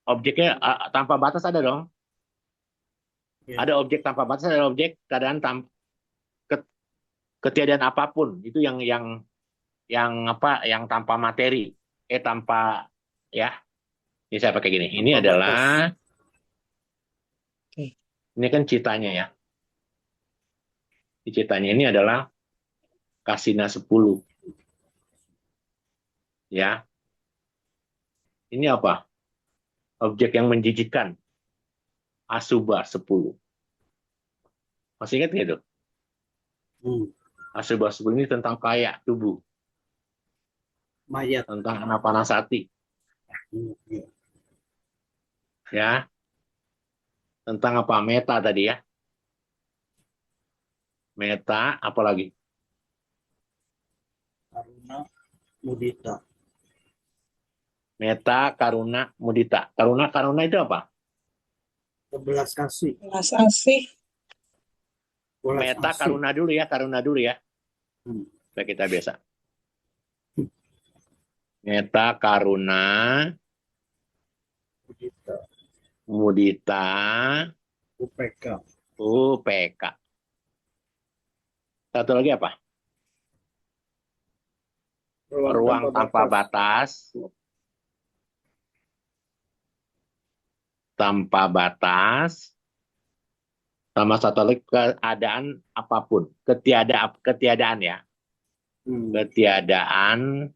objeknya tanpa batas ada dong. ya. Ada objek tanpa batas, ada objek keadaan ketiadaan apapun. Itu yang apa? Yang tanpa materi. Tanpa ya. Ini saya pakai gini. Ini Tanpa adalah batas. Oke. ini kan citanya ya. Citanya ini adalah Kasina 10. Ya. Ini apa? Objek yang menjijikan. Asuba 10. Masih ingat nggak itu? Hmm. Asuba 10 ini tentang kaya tubuh. Mayat. Tentang anapanasati. Ya. Ya. Tentang apa? Meta tadi ya. Meta, apalagi? Karuna, mudita. Meta, Karuna, Mudita. Karuna itu apa? Belas kasih. Mas Asih. Belas Meta, kasih. Karuna dulu ya. Hmm. Supaya kita biasa. Meta, Karuna, Mudita. Mudita, UPK. UPK. Satu lagi apa? Ruang tanpa batas. Tanpa batas. Sama satu lagi keadaan apapun. Ketiadaan ya. Hmm. Ketiadaan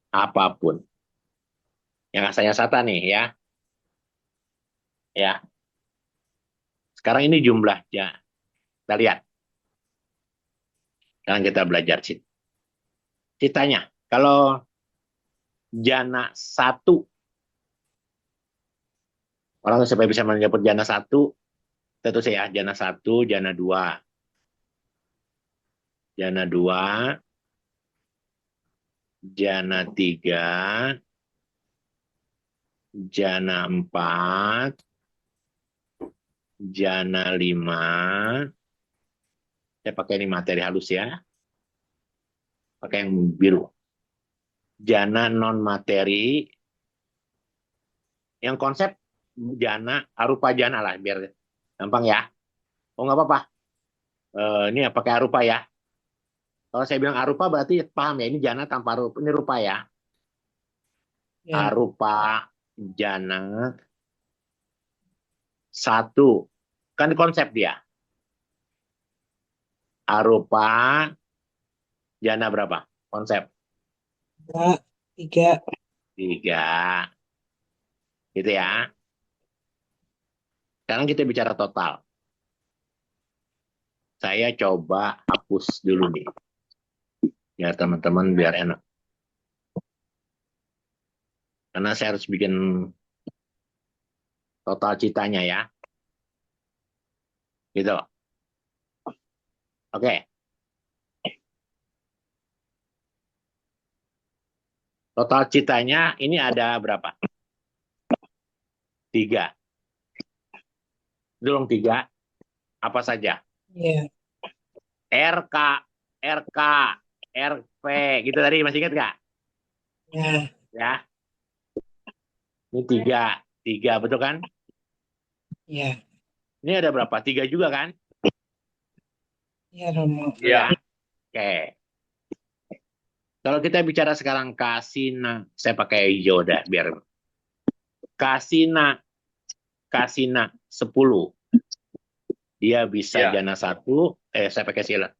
apapun. Yang asalnya sata nih ya. Ya. Sekarang ini jumlahnya. Kita lihat. Sekarang kita belajar citanya. Kalau jana 1. Orang supaya bisa menyebut jana 1. Tentu saya jana 1, jana 2. Jana 2. Jana 3. Jana 4. Jana 5. Saya pakai ini materi halus ya. Pakai yang biru. Jana non materi. Yang konsep jana, arupa jana lah biar gampang ya. Oh nggak apa-apa. Ini ya pakai arupa ya. Kalau saya bilang arupa berarti paham ya. Ini jana tanpa rupa. Ini rupa ya. Ya. Arupa jana 1. Kan konsep dia. Arupa jana berapa? Konsep. 2, 3. 3. Gitu ya. Sekarang kita bicara total. Saya coba hapus dulu nih. Ya teman-teman biar enak. Karena saya harus bikin total citanya ya. Gitu. Oke. Total citanya ini ada berapa? 3. Dulu 3. Apa saja? Ya. RK, RK, RP. Gitu tadi masih ingat nggak? Ya. Ya. Ini 3. 3 betul kan? Ya. Ini ada berapa? 3 juga kan? Ya, Romo. Iya. Oke. Kalau kita bicara sekarang kasina, saya pakai hijau dah biar kasina 10. Dia bisa Iya. jana 1, saya pakai silang.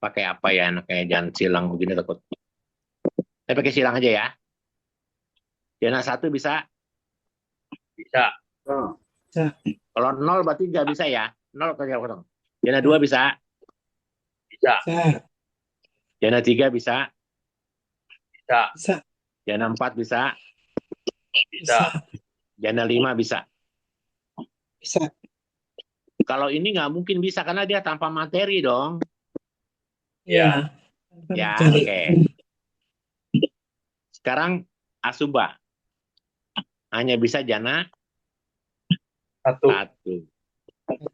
Pakai apa ya enaknya jangan silang begini takut. Saya pakai silang aja ya. Jana 1 bisa. Bisa. Oh, Kalau 0 berarti nggak bisa ya. 0 kosong. Jana 2 bisa. Bisa. Bisa. Jana 3 bisa. Bisa. Bisa. Jana 4 bisa. Bisa. Jana 5 bisa. Bisa. Kalau ini nggak mungkin bisa karena dia tanpa materi dong. Ya. Ya, Materi. oke. Sekarang Asuba. Hanya bisa jana Satu. satu.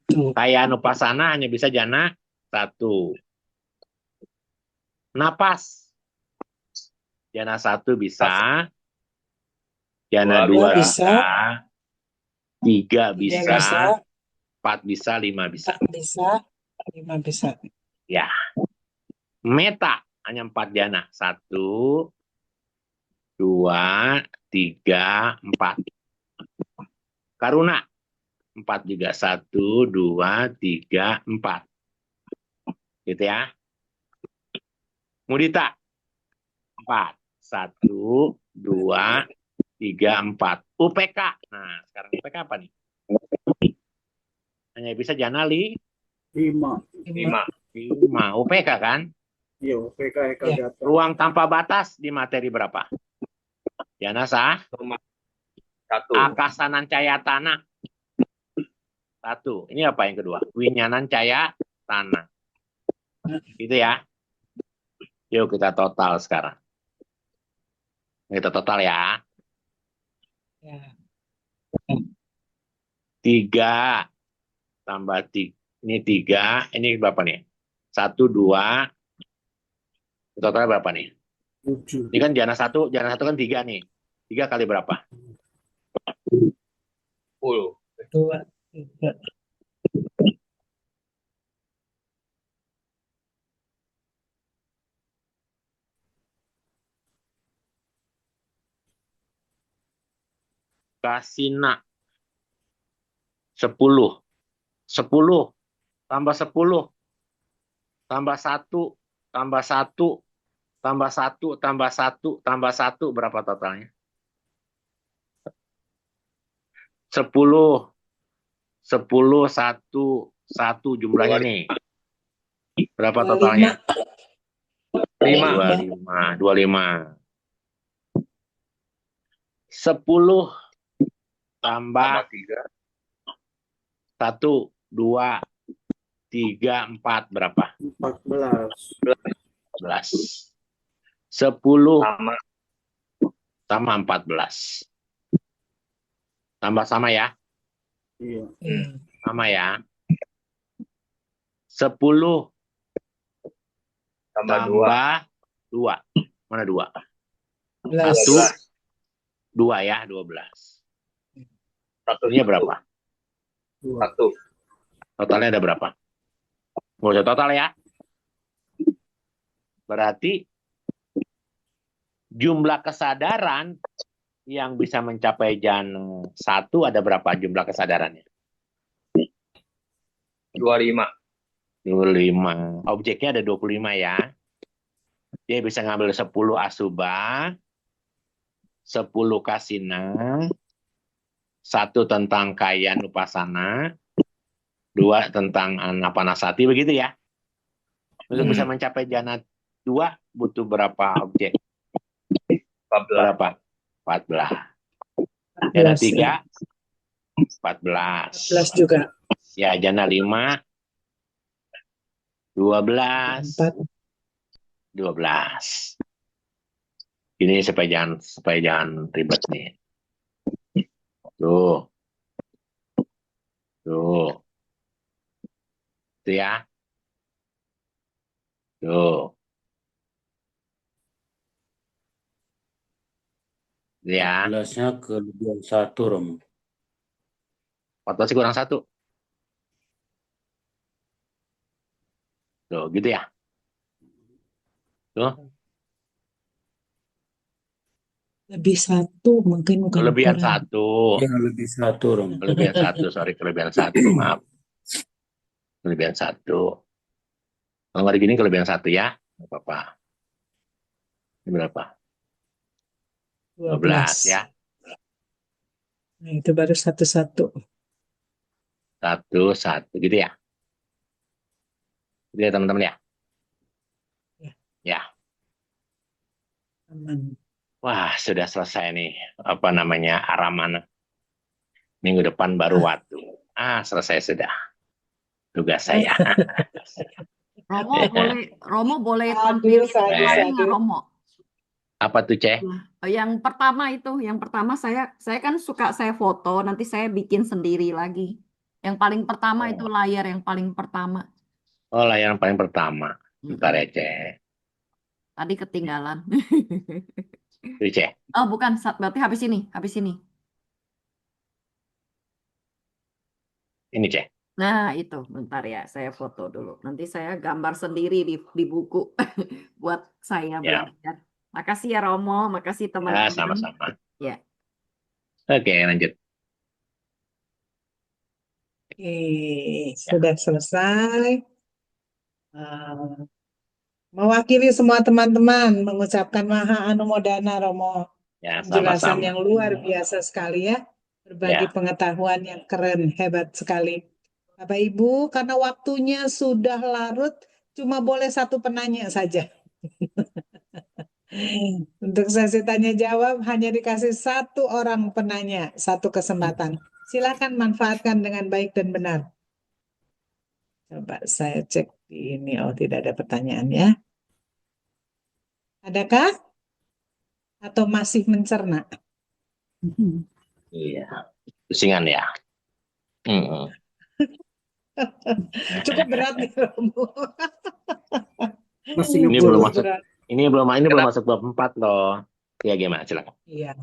Tuh. Kaya Nupasana hanya bisa jana satu. Napas. Jana satu bisa. Jana Dua dua bisa. bisa. Tiga Tiga bisa. bisa. 4 bisa. 5 bisa. 4 bisa. 5 bisa. Ya. Meta. Hanya 4 jana. 1, 2, 3, 4. Karuna. 4 juga. 1, 2, 3, 4. Gitu ya. Mudita. 4. 1, 2, 3, 4. UPK. Nah, sekarang UPK apa nih? Hanya bisa janali 5. 5. 5. UPK kan? Iya, PK Eka Ya. Gata. Ruang tanpa batas di materi berapa? Jana sah. Nomor 1. Akasanan caya tanah. 1. Ini apa yang kedua? Winyanan caya tanah. Gitu ya. Yuk kita total sekarang. Kita total ya. Ya. 3 tambah 3. Ini 3. Ini berapa nih? 1, 2. Totalnya berapa nih? 7. Ini kan jana satu kan 3 nih. 3 kali berapa? 10. 2, 3. Kasina 10. 10 tambah 10 tambah 1 tambah 1 tambah 1 tambah 1 tambah 1 berapa totalnya? 10 10 1 1 jumlahnya nih. Berapa 25. totalnya? 5. 25. 10 tambah Tambah 3. 1 2 3 4 berapa? 14. 14. 10 Sama. tambah 14. Tambah-sama ya. Iya. Sama ya. 10 Tambah 2. tambah 2. Mana 2? 12. 1 2 ya, 12. 1. Ini berapa? 1. Totalnya ada berapa? Nggak usah total ya. Berarti jumlah kesadaran yang bisa mencapai jana 1 ada berapa jumlah kesadarannya? 25. 25. Objeknya ada 25 ya. Dia bisa ngambil 10 Asuba, 10 Kasina, 1 tentang Kaya Nupasana, 2 tentang Anapanasati, begitu ya. Untuk bisa mencapai jana 2 butuh berapa objek? 14. Berapa? 14. Jana 14 ya. 3, 14. 14 juga. Ya, jana 5, 12. 4. 12. Ini supaya jangan ribet nih. Tuh. Tuh. Itu ya. Tuh. Itu ya. 14-nya kelebihan 1, Romo. 14 kurang 1. Tuh, gitu ya. Tuh. Lebih 1 mungkin bukan Kelebihan kurang. 1. Ya, lebih 1, Romo. Kelebihan 1. Sorry, kelebihan 1. Maaf. Kelebihan 1. Kalau nggak gini kelebihan 1 ya. Nggak apa-apa. Ini berapa? 12 ya. Nah, itu baru 1-1. 1, 1. Gitu ya. Gitu ya teman-teman ya. Ya. Ya. Aman. Wah, sudah selesai nih. Apa namanya? Aramana. Minggu depan baru waktu. Selesai sudah. tugas saya. Romo boleh Sadu, tampilin sadu, lagi Eh, nggak sadu. Romo? apa tuh, Ceh? Yang pertama saya kan suka saya foto, nanti saya bikin sendiri lagi. Yang paling pertama itu Oh, layar yang paling pertama. oh layanan paling pertama. Bentar ya, Mm-mm. Ceh. Tadi ketinggalan. Tuh, Ceh. Oh bukan, berarti habis ini. Ini, Ceh. Nah itu, bentar ya, saya foto dulu. Nanti saya gambar sendiri di buku buat saya Ya, belajar. Makasih ya Romo, makasih ya, teman-teman. sama-sama. Ya. Oke, lanjut. Oke, Ya, sudah selesai. Ah, mewakili semua teman-teman mengucapkan Maha Anumodana Romo. ya, Penjelasan sama-sama. yang luar biasa sekali ya. Berbagi Ya, pengetahuan yang keren, hebat sekali. Bapak Ibu, karena waktunya sudah larut, cuma boleh satu penanya saja. Untuk sesi tanya jawab hanya dikasih satu orang penanya, satu kesempatan. Silakan manfaatkan dengan baik dan benar. Coba saya cek di ini. Oh, tidak ada pertanyaan ya. Adakah? Atau masih mencerna? iya. Pusingan ya. Mm-mm. Cukup berat nih, Romo. Masih Ini ngebul. belum Cukup masuk. berat. Ini belum Kenapa masuk bab 4 loh. Ya gimana? Silakan. Iya.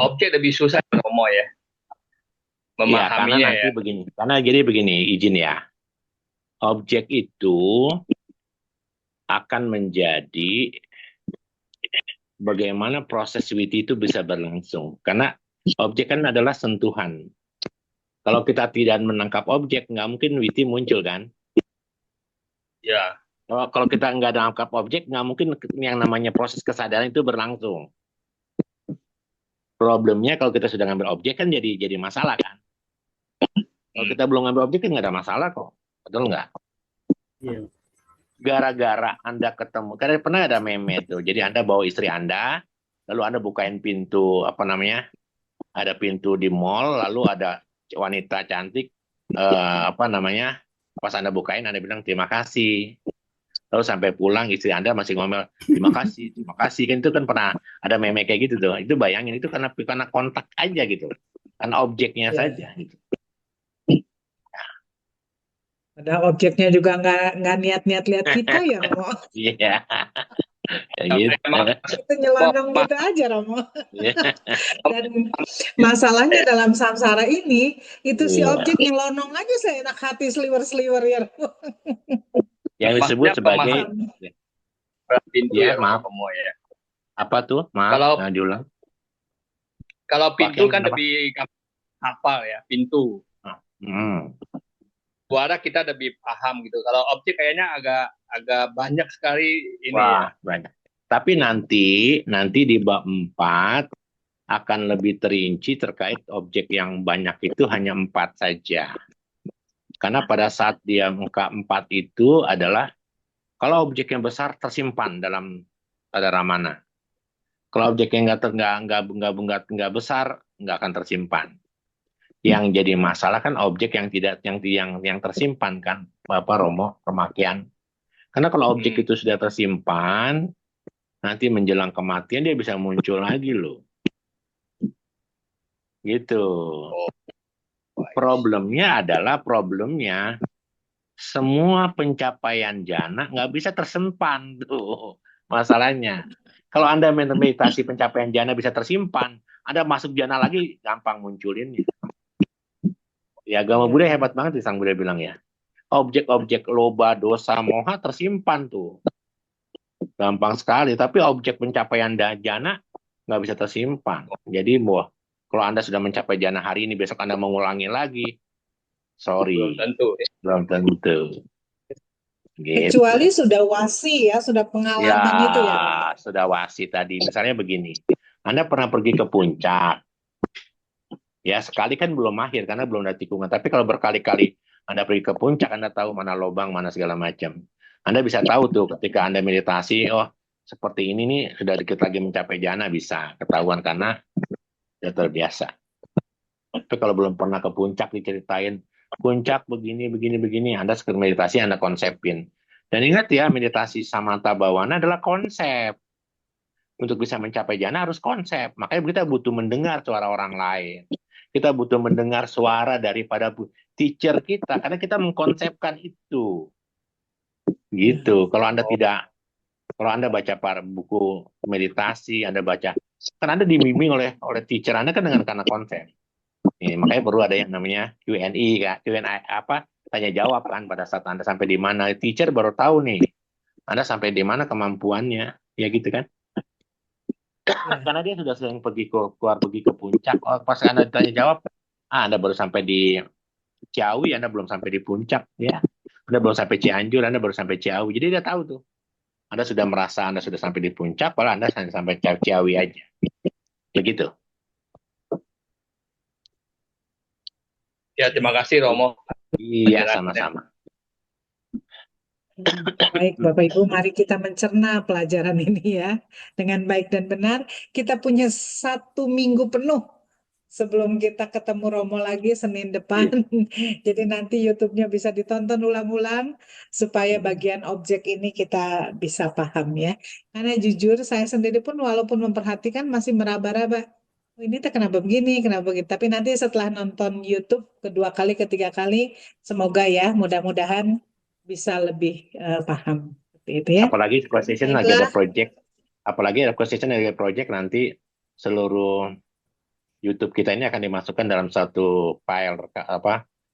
objek lebih susah Romo ya Iya, karena memahaminya nanti ya? begini. Karena jadi begini, izin ya. Objek itu akan menjadi bagaimana proses witi itu bisa berlangsung. Karena objek kan adalah sentuhan. Kalau kita tidak menangkap objek, nggak mungkin witi muncul kan? Ya, Kalau kita nggak menangkap objek, nggak mungkin yang namanya proses kesadaran itu berlangsung. Problemnya kalau kita sudah ngambil objek kan jadi masalah kan? Kalau kita belum ngambil objek kan nggak ada masalah kok. Betul nggak? Iya. Gara-gara Anda ketemu, karena pernah ada meme tuh. Jadi Anda bawa istri Anda, lalu Anda bukain pintu, apa namanya, ada pintu di mall, lalu ada wanita cantik, apa namanya, pas Anda bukain, Anda bilang terima kasih. Lalu sampai pulang istri Anda masih ngomel, terima kasih, terima kasih. Kan itu kan pernah ada meme kayak gitu tuh. Itu bayangin, itu karena kontak aja gitu. Karena objeknya Iya. saja. Gitu. Padahal objeknya juga nggak niat-niat lihat kita ya, Romo. Iya, kayak tapi gitu. emang Itu nyelonong gitu aja, Romo. Iya. Dan masalahnya dalam samsara ini, itu si Iya. objek nyelonong aja seenak hati sliwer-sliwer ya, Romo. Yang disebut maksudnya sebagai, pemahaman pintu ya ya maaf, Romo ya. apa tuh? Maaf, Kalau diulang. pintu Pakai kan apa? lebih hafal ya, pintu. Hmm. Suara kita lebih paham gitu. Kalau objek kayaknya agak banyak sekali ini Wah, ya. banyak. Tapi nanti di bab 4 akan lebih terinci terkait objek yang banyak itu hanya 4 saja. Karena pada saat dia angka 4 itu adalah kalau objek yang besar tersimpan dalam tanda ramana. Kalau objek yang nggak besar nggak akan tersimpan. Yang jadi masalah kan objek yang tidak yang tersimpan kan, Bapak Romo Remakian. Karena kalau objek itu sudah tersimpan, nanti menjelang kematian dia bisa muncul lagi loh. Gitu. Problemnya semua pencapaian jana nggak bisa tersimpan tuh masalahnya. Kalau Anda meditasi pencapaian jana bisa tersimpan, Anda masuk jana lagi gampang munculinnya. Ya agama Buddha hebat banget sih Sang Buddha bilang ya. Objek-objek loba, dosa, moha tersimpan tuh. Gampang sekali. Tapi objek pencapaian jana nggak bisa tersimpan. Jadi kalau Anda sudah mencapai jana hari ini, besok Anda mengulangi lagi. Sorry. Belum tentu. Belum tentu. Gitu. Kecuali sudah wasi ya, sudah pengalaman itu ya, Romo. Sudah wasi tadi. Misalnya begini. Anda pernah pergi ke puncak. Ya, sekali kan belum akhir karena belum ada tikungan. Tapi kalau berkali-kali Anda pergi ke puncak, Anda tahu mana lubang, mana segala macam. Anda bisa tahu tuh ketika Anda meditasi, oh seperti ini nih sudah dikit lagi mencapai jana, bisa ketahuan karena sudah terbiasa. Tapi kalau belum pernah ke puncak diceritain puncak begini. Anda sekedar meditasi, Anda konsepin. Dan ingat ya, meditasi samatha bhawana adalah konsep. Untuk bisa mencapai jana harus konsep. Makanya kita butuh mendengar suara orang lain. Kita butuh mendengar suara daripada teacher kita, karena kita mengkonsepkan itu. Gitu. Kalau Anda baca buku meditasi, Anda baca, kan Anda dibimbing oleh teacher Anda kan dengan karena konsep. Makanya perlu ada yang namanya Q&A, Kak. Q&A apa? Tanya jawab kan pada saat Anda sampai di mana. Teacher baru tahu nih, Anda sampai di mana kemampuannya. Ya gitu kan. Ya. Karena dia sudah sering keluar pergi ke puncak. Oh, pas Anda ditanya jawab, Anda baru sampai di Ciawi, Anda belum sampai di puncak, ya. Anda belum sampai Cianjur, Anda baru sampai Ciawi. Jadi dia tahu tuh. Anda sudah merasa Anda sudah sampai di puncak, padahal Anda hanya sampai Ciawi aja. Ya gitu. Ya, terima kasih Romo. Iya, Penjelasannya. sama-sama. Baik, Bapak Ibu, mari kita mencerna pelajaran ini ya. Dengan baik dan benar, kita punya 1 minggu penuh sebelum kita ketemu Romo lagi Senin depan. Jadi nanti YouTube-nya bisa ditonton ulang-ulang supaya bagian objek ini kita bisa paham ya. Karena jujur saya sendiri pun walaupun memperhatikan masih meraba-raba. "Oh, ini tuh kenapa begini, kenapa begitu." Tapi nanti setelah nonton YouTube kedua kali, ketiga kali, semoga ya, mudah-mudahan bisa lebih paham seperti itu ya. Apalagi Square lagi ada project, nanti seluruh YouTube kita ini akan dimasukkan dalam satu file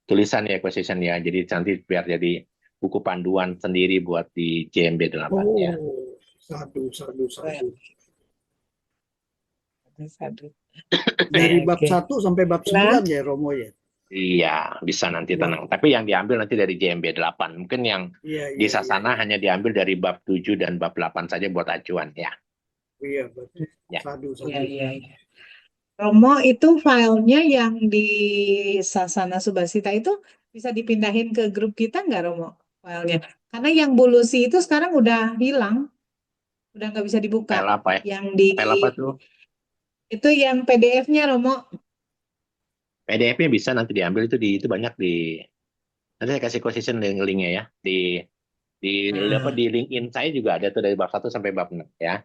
tulisan ya Square ya. Jadi nanti biar jadi buku panduan sendiri buat di JMB 8 ya. Sadu. Satu. Dari bab Oke. 1 sampai bab 9 ya Romo ya. Iya, bisa nanti Iya. tenang. Tapi yang diambil nanti dari JMB 8. Mungkin yang di Sasana hanya diambil dari bab 7 dan bab 8 saja buat acuan ya. Iya, betul. Ya. Sadu. Iya. Romo, itu filenya yang di Sasana Subasita itu bisa dipindahin ke grup kita nggak, Romo? Filenya. Karena yang Bulusi itu sekarang udah hilang, udah nggak bisa dibuka. File apa ya? Yang di File apa tuh? itu yang PDF-nya, Romo. PDF-nya bisa nanti diambil itu banyak di. Nanti saya kasih link-nya ya. Di LinkedIn saya juga ada tuh dari bab 1 sampai bab 6 ya.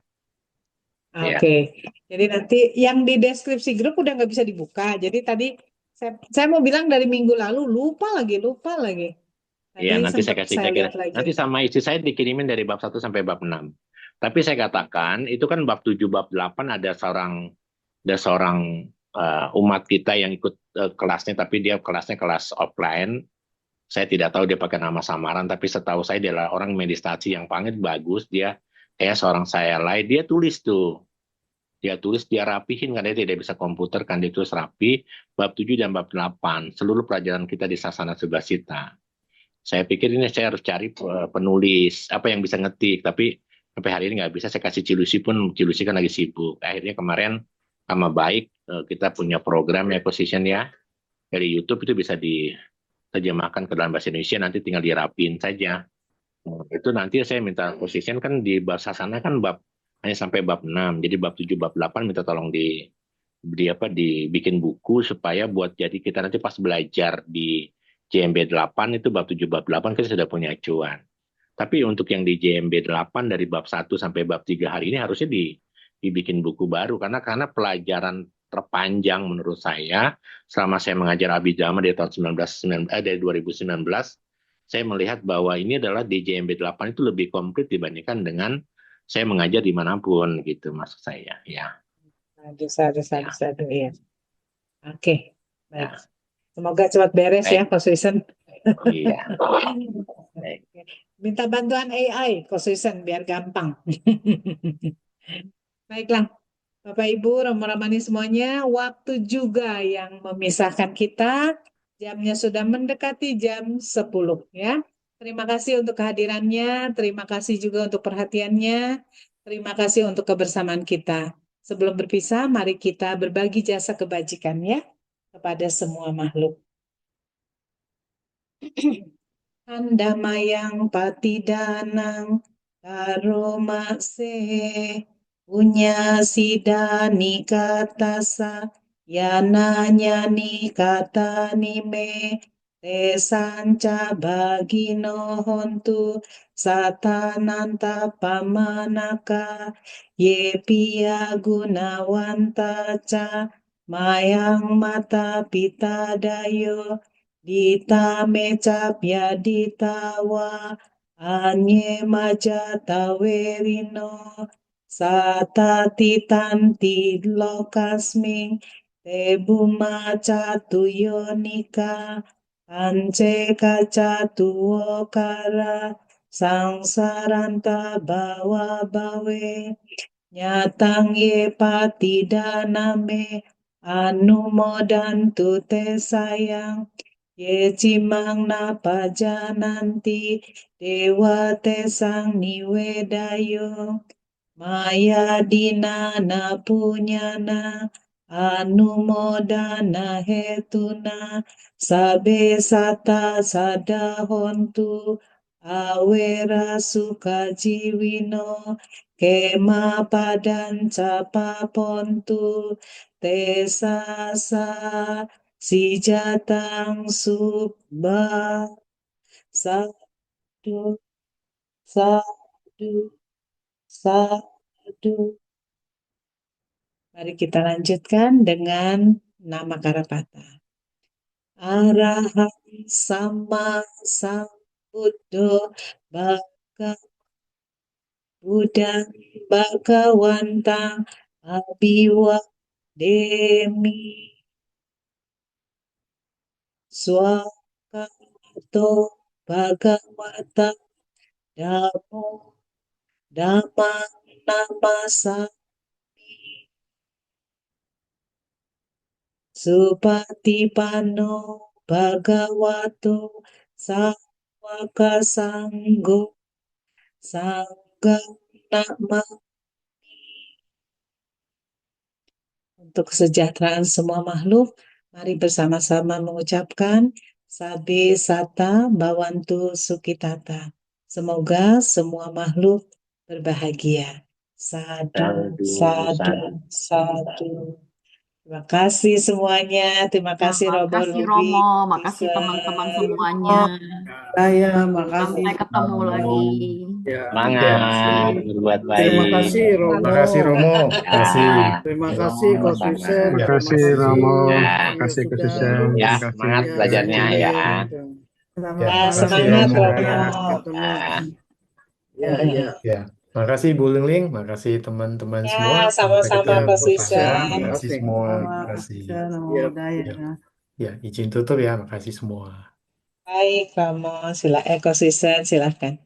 Oke. Jadi nanti yang di deskripsi grup udah nggak bisa dibuka. Jadi tadi saya mau bilang dari minggu lalu lupa lagi. Tadi Iya, nanti saya sempat kasih saya cek. lihat lagi. Nanti sama istri saya dikirimin dari bab 1 sampai bab 6. Tapi saya katakan, itu kan bab 7, bab 8 ada seorang umat kita yang ikut kelasnya, tapi dia kelasnya kelas offline. Saya tidak tahu dia pakai nama samaran, tapi setahu saya dia adalah orang meditasi yang paling bagus. Dia kayak seorang saya lain, dia tulis tuh. Dia rapihin, karena dia tidak bisa komputer, kan dia tulis rapi, bab 7 dan bab 8. Seluruh pelajaran kita di Sasana Subasita. Saya pikir ini saya harus cari penulis apa yang bisa ngetik, tapi sampai hari ini nggak bisa. Saya kasih Cilusi kan lagi sibuk. Akhirnya kemarin sama baik kita punya program ya Position ya dari YouTube, itu bisa diterjemahkan ke dalam bahasa Indonesia, nanti tinggal dirapin saja. Itu nanti saya minta Position kan di bahasa sana kan hanya sampai bab 6, jadi bab 7 bab 8 minta tolong dibikin buku supaya buat jadi kita nanti pas belajar di JMB 8 itu bab 7 bab 8 kita sudah punya acuan. Tapi untuk yang di JMB 8 dari bab 1 sampai bab 3 hari ini harusnya dibikin buku baru, karena pelajaran terpanjang menurut saya selama saya mengajar Abhidhamma dari tahun 2019, saya melihat bahwa ini adalah di JMB 8 itu lebih komplit dibandingkan dengan saya mengajar dimanapun gitu, maksud saya ya. Sadu ya. Oke, baik. Semoga cepat beres ya, Ko Susan. Iya. Minta bantuan AI, Ko Susan, biar gampang. Baiklah, Bapak Ibu, Romo Ramani semuanya, waktu juga yang memisahkan kita. Jamnya sudah mendekati jam 10 ya. Terima kasih untuk kehadirannya, terima kasih juga untuk perhatiannya, terima kasih untuk kebersamaan kita. Sebelum berpisah, mari kita berbagi jasa kebajikan ya kepada semua makhluk. Andamayang patidanang karomase punya sidani katasa yana nyani kata nime te sanca bagino hontu satananta pamanaka ye piya gunawanta ca mayang mata pita dayo dita meca ditawa anye maja tawerino sata titanti lokasming te buma catuyonika ance kaca tuokara sangsaranta bawa bawe nyatang ye patidaname anumodantu te sayang ye cimang napajananti dewa te sang niwedayo maya dinana punyana anumodana hetuna sabe sata sadahontu awera sukajiwino kema padan capapontu tesasa si jatang subba sadu sadu sadu. Mari kita lanjutkan dengan nama Karapata. Araham sama sambuddho bhaka Buddhang bhagawantang abhiwademi swakato bhagavata dhammo dhammang namasami supatipanno bhagavato sawaka sanggo sanggam namami. Untuk kesejahteraan semua makhluk, mari bersama-sama mengucapkan Sabe Sata Bawantu Sukitata. Semoga semua makhluk berbahagia. Sadu, Sadu, sadu, sadu. Terima kasih semuanya. Terima Ya, kasih Robo makasih Robi, Romo, makasih Lisa. teman-teman semuanya. Saya makasih. Sampai ketemu lagi. Ya, Semangat berbuat terima baik. kasih Romo. Makasih Romo. Makasih. Terima kasih Coach Sama-sama. Vincent. Ya. Terima Makasih kasih Ramo, Ya. makasih Coach sudah Susan, Ya, terima kasih semangat belajarnya hadir. ya. Ya, Ya, makasih semangat Romo. Romo. Ketemu. Ya. Ya. Ya, makasih Bu Lingling, makasih teman-teman Ya, semua. Sampai sama-sama ketemu Coach Bu Tasya, Susan. makasih Makasih. semua. Sama Makasih. Nama Ya. budaya. Ya, izin tutup ya, makasih semua. Baik, Romo, Coach Susan, silakan.